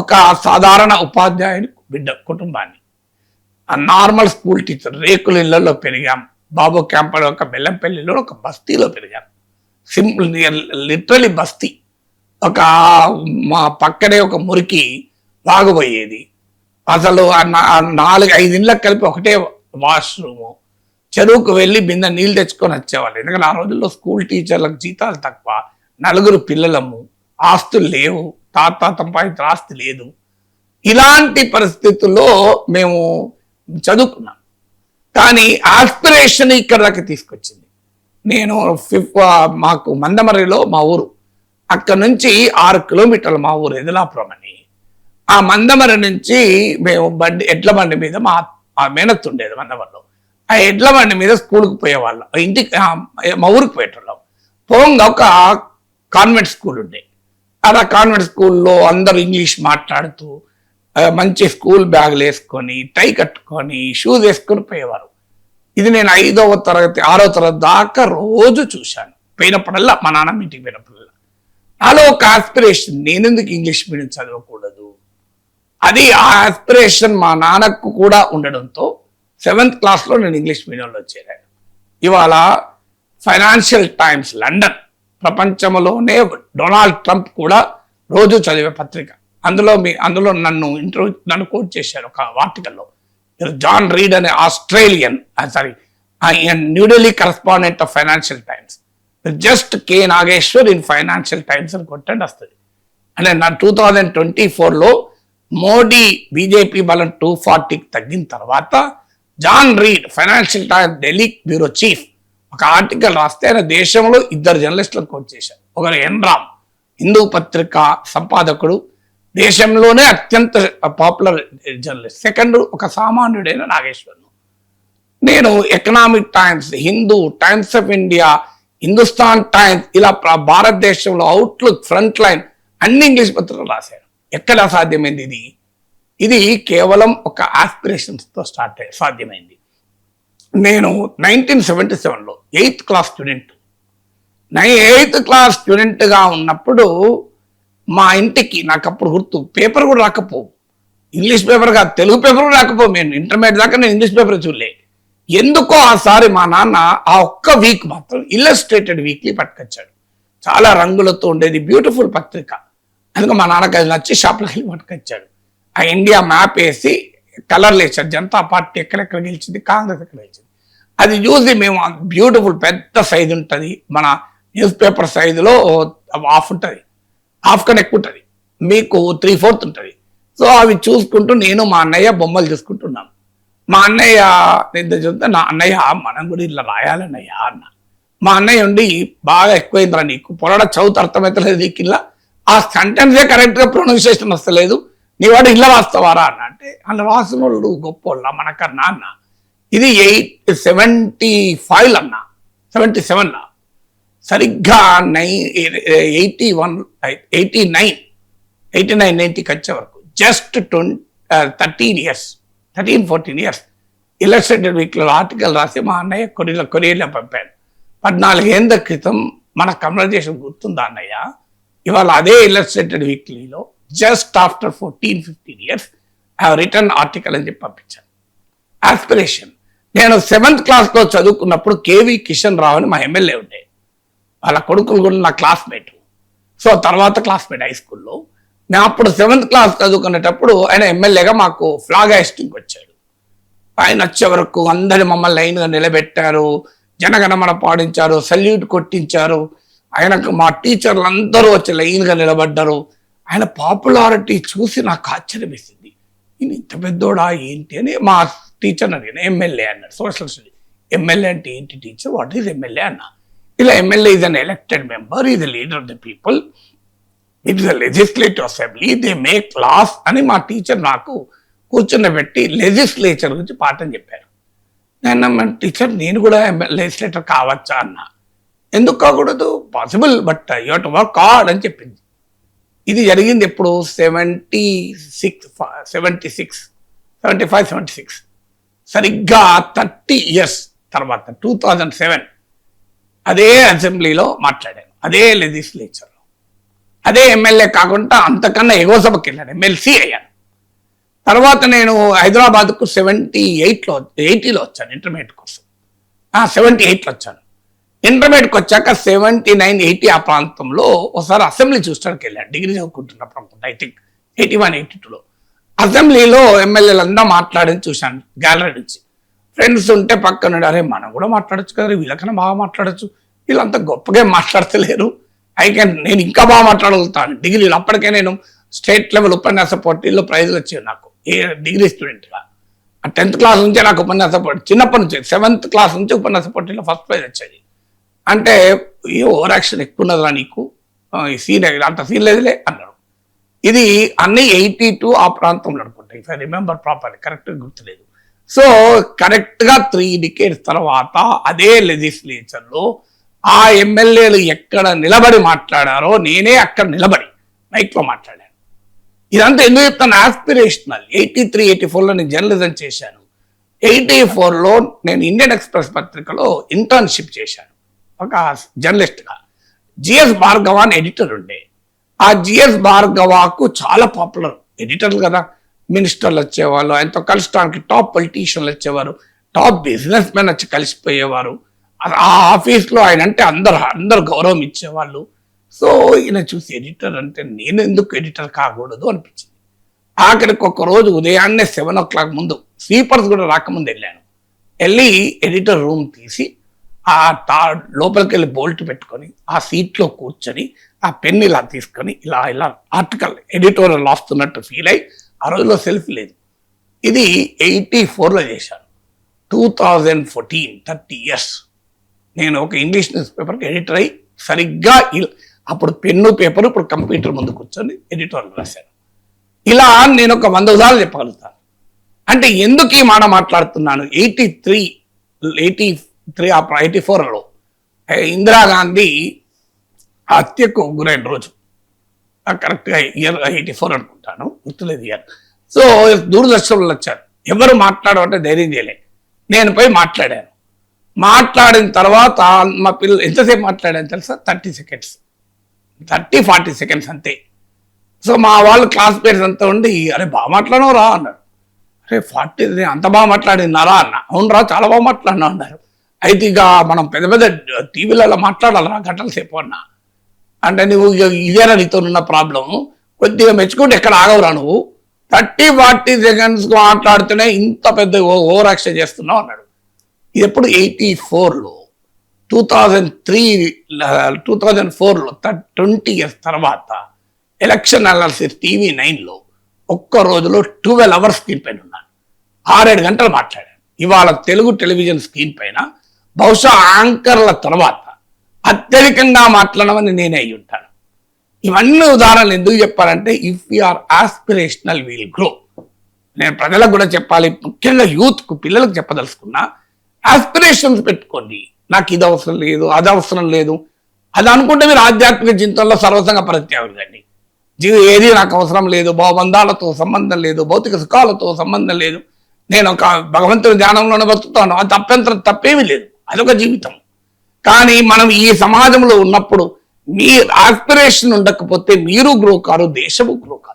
ఒక సాధారణ ఉపాధ్యాయుని బిడ్డ కుటుంబాన్ని, నార్మల్ స్కూల్ టీచర్, రేకుల ఇళ్లలో పెరిగాం. బాబు క్యాంపలో ఒక బెల్లంపల్లిలో ఒక బస్తీలో పెరిగాం. సింపుల్, లిటరలీ బస్తీ. ఒక మా పక్కనే ఒక మురికి వాగుపోయేది. అసలు 4-5 ఇళ్ళకి కలిపి ఒకటే వాష్రూము. చెరువుకు వెళ్ళి బిందె నీళ్ళు తెచ్చుకొని వచ్చేవాళ్ళు. ఎందుకంటే ఆ రోజుల్లో స్కూల్ టీచర్లకు జీతాలు తక్కువ, 4 పిల్లలము, ఆస్తులు లేవు, తాత సంపాదించిన ఆస్తి లేదు. ఇలాంటి పరిస్థితుల్లో మేము చదువుకున్నాం. కానీ ఆస్పిరేషన్ ఇక్కడ దాకా తీసుకొచ్చింది. నేను మాకు మందమర్రిలో మా ఊరు, అక్కడ నుంచి 6 కిలోమీటర్లు మా ఊరు ఎదలాపురం అని. ఆ మందమర్రి నుంచి మేము ఎడ్ల బండి మీద మా మేనత్తు ఉండేది మందమర్రిలో. ఆ ఎడ్ల బండి మీద స్కూల్కి పోయేవాళ్ళం. ఇంటికి మా ఊరికి పోయేటోళ్ళం. పోంగా ఒక కాన్వెంట్ స్కూల్ ఉండే. అలా కాన్వెంట్ స్కూల్లో అందరూ ఇంగ్లీష్ మాట్లాడుతూ మంచి స్కూల్ బ్యాగులు వేసుకొని, టై కట్టుకొని, షూస్ వేసుకొని పోయేవారు. ఇది నేను 5వ తరగతి 6వ తరగతి దాకా రోజు చూశాను. పోయినప్పుడల్లా మా నాన్న మీటింగ్ పోయినప్పుడల్లా నాలో ఒక ఆస్పిరేషన్, నేనెందుకు ఇంగ్లీష్ మీడియం చదవకూడదు. అది ఆ ఆస్పిరేషన్ మా నాన్నకు కూడా ఉండడంతో 7th క్లాస్లో నేను ఇంగ్లీష్ మీడియంలో చేరాను. ఇవాళ ఫైనాన్షియల్ టైమ్స్ లండన్, ప్రపంచంలోనే డొనాల్డ్ ట్రంప్ కూడా రోజు చదివే పత్రిక, అందులో నన్ను కోట్ చేశారు ఒక ఆర్టికల్లో. జాన్ రీడ్ అనే Australian, New Delhi correspondent of Financial Times, just K Nageshwar in Financial Times అని కొట్టండి వస్తుంది. అంటే నా 2024లో మోడీ బీజేపీ బలం 240కి తగ్గిన తర్వాత John Reed Financial Times Delhi bureau chief ఒక ఆర్టికల్ రాస్తే ఆయన దేశంలో 2 జర్నలిస్టులను కోట్ చేశారు. ఒకరు ఎన్ రామ్, హిందూ పత్రిక సంపాదకుడు, దేశంలోనే అత్యంత పాపులర్ జర్నలిస్ట్. సెకండ్ ఒక సామాన్యుడైన నాగేశ్వర్. నేను economic times, Hindu, times of India, Hindustan times, ఇలా భారతదేశంలో అవుట్లుక్, ఫ్రంట్ లైన్ అన్ని ఇంగ్లీష్ పత్రికలు రాశాను. ఎక్కడ సాధ్యమైంది ఇది కేవలం ఒక ఆస్పిరేషన్స్తో సాధ్యమైంది. నేను 1977లో 8th class student. 8th class స్టూడెంట్గా ఉన్నప్పుడు మా ఇంటికి, నాకు అప్పుడు గుర్తు, పేపర్ కూడా రాకపోవు, ఇంగ్లీష్ పేపర్ కాదు తెలుగు పేపర్ కూడా రాకపోవు. నేను ఇంటర్మీడియట్ దాకా నేను ఇంగ్లీష్ పేపర్ చూడలే. ఎందుకో ఆసారి మా నాన్న ఆ ఒక్క వీక్ మాత్రం ఇల్లస్ట్రేటెడ్ వీక్లీ పట్టుకొచ్చాడు. చాలా రంగులతో ఉండేది, బ్యూటిఫుల్ పత్రిక. అందుకే మా నాన్నకి అది నచ్చి షాప్లోకి వెళ్ళి పట్టుకొచ్చాడు. ఆ ఇండియా మ్యాప్ వేసి కలర్లు వేసాడు, జనతా పార్టీ ఎక్కడెక్కడ గెలిచింది, కాంగ్రెస్ ఎక్కడ గెలిచింది. అది చూసి మేము బ్యూటిఫుల్ పెద్ద సైజు ఉంటుంది, మన న్యూస్ పేపర్ సైజులో హాఫ్ ఉంటుంది, హాఫ్ కన్నా ఎక్కువ ఉంటుంది, మీకు 3/4 ఉంటుంది. సో అవి చూసుకుంటూ నేను మా అన్నయ్య బొమ్మలు చూసుకుంటున్నాను. మా అన్నయ్య నిద్ర చూస్తే, నా అన్నయ్య మనం కూడా ఇట్లా రాయాలన్నయ్య అన్న. మా అన్నయ్య ఉండి బాగా ఎక్కువైందిరా నీకు, పొరడ చదువుతూ అర్థమవుతలేదు నీకు, ఇలా ఆ సెంటెన్సే కరెక్ట్గా ప్రొనౌన్సియేషన్ వస్తలేదు, నీ వాడు ఇలా రాస్తావారా అన్న. అంటే అలా రాసిన వాళ్ళు గొప్పోళ్ళ మనకన్నా అన్న. ఇది 75 అన్న, 77లా సరిగ్గా 89-90కి వచ్చే వరకు జస్ట్ 13 ఇయర్స్ 13-14 ఇయర్స్ ఇల్లస్ట్రేటెడ్ వీక్లో ఆర్టికల్ రాసి మా అన్నయ్య కొరియర్లో పంపాను. 14 ఏళ్ళ క్రితం మన కన్వర్జేషన్ గుర్తుందా అన్నయ్య? ఇవాళ అదే ఇల్లస్ట్రేటెడ్ వీక్లీలో just after 14-15 years I have return article అని చెప్పి పంపించాను. ఆస్పిరేషన్. నేను 7th క్లాస్లో చదువుకున్నప్పుడు కేవీ కిషన్ రావు అని మా ఎమ్మెల్యే ఉండే, వాళ్ళ కొడుకులు కూడా నా క్లాస్మేట్. సో తర్వాత క్లాస్మేట్ హై స్కూల్లో. మేము అప్పుడు 7th క్లాస్ చదువుకునేటప్పుడు ఆయన ఎమ్మెల్యేగా మాకు ఫ్లాగ్ హాయిస్టింగ్కి వచ్చాడు. ఆయన వచ్చే వరకు అందరి మమ్మల్ని లైన్గా నిలబెట్టారు, జనగణమన పాడించారు, సల్యూట్ కొట్టించారు. ఆయనకు మా టీచర్లు అందరూ వచ్చి లైన్గా నిలబడ్డారు. ఆయన పాపులారిటీ చూసి నాకు ఆశ్చర్యం వేసింది, ఈయన ఇంత పెద్దోడా ఏంటి అని. మా టీచర్ అడిగిన, ఎమ్మెల్యే అన్నాడు, సోషల్ స్టడీ. ఎమ్మెల్యే అంటే ఏంటి టీచర్, వాట్ ఈజ్ ఎమ్మెల్యే అన్న. ఇలా MLA is an elected member, is the leader of the people, it is the legislative assembly, they make laws అని మా టీచర్ నాకు కూర్చున్నబెట్టి లెజిస్లేచర్ గురించి పాఠం చెప్పారు. నేను టీచర్ నేను కూడా లెజిస్లేటర్ కావచ్చా అన్న. ఎందుకు కాకూడదు, possible, but you have to work hard అని చెప్పింది. ఇది జరిగింది ఎప్పుడు 75-76 సరిగ్గా 30 ఇయర్స్ తర్వాత 2007 అదే అసెంబ్లీలో మాట్లాడాను, అదే లెజిస్లేచర్లో, అదే ఎమ్మెల్యే కాకుండా అంతకన్నా ఎగో సభకి వెళ్ళాను, ఎమ్మెల్సీ అయ్యాను. తర్వాత నేను హైదరాబాద్కు 80లో వచ్చాను ఇంటర్మీడియట్ కోసం. 78లో వచ్చాను. ఇంటర్మీడియట్కి వచ్చాక 79-80 ఆ ప్రాంతంలో ఒకసారి అసెంబ్లీ చూడడానికి వెళ్ళాను, డిగ్రీ చదువుకుంటున్నప్పుడు అనుకుంటా, ఐ థింక్ 81-82లో. అసెంబ్లీలో ఎమ్మెల్యేలందరూ మాట్లాడని చూశాను గ్యాలరీ నుంచి. ఫ్రెండ్స్ ఉంటే పక్కన, అరే మనం కూడా మాట్లాడచ్చు కదా, వీళ్ళకన్నా బాగా మాట్లాడచ్చు, వీళ్ళంతా గొప్పగా మాట్లాడతలేరు, నేను ఇంకా బాగా మాట్లాడగలుగుతాను. డిగ్రీలో అప్పటికే నేను స్టేట్ లెవెల్ ఉపన్యాస పోటీల్లో ప్రైజులు వచ్చేవి నాకు డిగ్రీ స్టూడెంట్గా. 10th క్లాస్ నుంచే నాకు ఉపన్యాస పోటీ, చిన్నప్పటి నుంచి 7th క్లాస్ నుంచి ఉపన్యాస పోటీలో ఫస్ట్ ప్రైజ్ వచ్చేది. అంటే ఈ ఓవర్ యాక్షన్ ఎక్కువ ఉన్నదా నీకు, ఈ సీన్ అంత సీన్ లేదులే అన్నారు. ఇది అన్ని 82 ఆ ప్రాంతంలో అనుకుంటా, ఇఫ్ ఐ రిమెంబర్ ప్రాపర్లీ, కరెక్ట్గా గుర్తులేదు. సో కరెక్ట్గా 3 decades తర్వాత అదే లెజిస్లేచర్లో ఆ ఎమ్మెల్యేలు ఎక్కడ నిలబడి మాట్లాడారో నేనే అక్కడ నిలబడి మైక్లో మాట్లాడాను. ఇదంతా ఎందుకు చెప్తాను, ఆస్పిరేషనల్. 83-84లో నేను జర్నలిజం చేశాను. 84లో నేను ఇండియన్ ఎక్స్ప్రెస్ పత్రికలో ఇంటర్న్షిప్ చేశాను ఒక జర్నలిస్ట్గా. జిఎస్ భార్గవ అని ఎడిటర్ ఉండే. ఆ జిఎస్ భార్గవకు చాలా పాపులర్ ఎడిటర్లు కదా, మినిస్టర్లు వచ్చేవాళ్ళు, ఆయనతో కలుసుకోవడానికి టాప్ పొలిటీషియన్లు వచ్చేవారు, టాప్ బిజినెస్ మెన్ వచ్చి కలిసిపోయేవారు. ఆ ఆఫీస్లో ఆయన అంటే అందరు గౌరవం ఇచ్చేవాళ్ళు. సో ఈయన చూసి ఎడిటర్ అంటే నేను ఎందుకు ఎడిటర్ కాకూడదు అనిపించింది. ఆఖరికి ఒక రోజు ఉదయాన్నే 7 o'clock ముందు, స్లీపర్స్ కూడా రాకముందు వెళ్ళి ఎడిటర్ రూమ్ తీసి ఆ లోపలికి వెళ్ళి బోల్ట్ పెట్టుకొని ఆ సీట్లో కూర్చొని ఆ పెన్ ఇలా తీసుకొని ఇలా ఆర్టికల్ ఎడిటోరియల్ రాస్తున్నట్టు ఫీల్ అయ్యి, ఆ రోజులో సెల్ఫీ లేదు. ఇది 84లో చేశాను. 2014 30 years నేను ఒక ఇంగ్లీష్ న్యూస్ పేపర్కి ఎడిటర్ అయ్యి సరిగ్గా అప్పుడు పెన్ను పేపర్, ఇప్పుడు కంప్యూటర్ ముందు కూర్చొని ఎడిటోరియల్ రాశాను. ఇలా నేను ఒక 100 ఉదాహరణలు చెప్పగలుగుతాను. అంటే ఎందుకు ఈ మాట మాట్లాడుతున్నాను, 84లో ఇందిరాగాంధీ హత్యకు గురైన రోజు, కరెక్ట్గా ఇయర్ 84 అనుకుంటాను, గుర్తులేదు ఇయర్. సో దూరదర్శన్లో వచ్చారు, ఎవరు మాట్లాడమంటే ధైర్యం చేయలే, నేను పోయి మాట్లాడాను. మాట్లాడిన తర్వాత మా పిల్లలు ఎంతసేపు మాట్లాడాను తెలుసా, 30-40 seconds అంతే. సో మా వాళ్ళు క్లాస్మేట్స్ అంతా ఉండి, అరే బాగా మాట్లాడవు రా అన్నారు. అరే 40 అంత బాగా మాట్లాడినారా అన్న. అవునరా చాలా బాగా మాట్లాడినా అన్నారు. అయితే ఇక మనం పెద్ద పెద్ద టీవీలలో మాట్లాడాలరా గంటల సేపు అన్నా. అంటే నువ్వు ఇదేనా నీతో ఉన్న ప్రాబ్లం, కొద్దిగా మెచ్చుకుంటే ఎక్కడ ఆగవురా నువ్వు, 30-40 సెకండ్స్ మాట్లాడుతూనే ఇంత పెద్ద ఓవర్ యాక్షన్ చేస్తున్నావు అన్నాడు. ఇది ఎప్పుడు 84లో 2004లో 20 ఇయర్స్ తర్వాత ఎలక్షన్ అనాలిసిస్ TV 9లో ఒక్క రోజులో 12 అవర్స్ స్క్రీన్ పైన ఉన్నాను, 6-7 గంటలు మాట్లాడాను. ఇవాళ తెలుగు టెలివిజన్ స్క్రీన్ పైన బహుశా యాంకర్ల తర్వాత అత్యధికంగా మాట్లాడమని నేనే అయి ఉంటాను. ఇవన్నీ ఉదాహరణలు ఎందుకు చెప్పాలంటే if you're aspirational will grow. నేను ప్రజలకు కూడా చెప్పాలి, ముఖ్యంగా యూత్కు పిల్లలకు చెప్పదలుచుకున్నా, ఆస్పిరేషన్స్ పెట్టుకోండి. నాకు ఇది అవసరం లేదు, అది అవసరం లేదు, అది అనుకుంటే మీరు ఆధ్యాత్మిక జీవితంలో సర్వసంగ పరిత్యాగండి. ఏది నాకు అవసరం లేదు, భావబంధాలతో సంబంధం లేదు, భౌతిక సుఖాలతో సంబంధం లేదు, నేను ఒక భగవంతుని ధ్యానంలోనే బతుకుతాను, అది తప్పేమీ లేదు, అదొక జీవితం. కానీ మనం ఈ సమాజంలో ఉన్నప్పుడు మీ ఆస్పిరేషన్ ఉండకపోతే మీరు గ్రో కారు, దేశము గ్రో కాదు.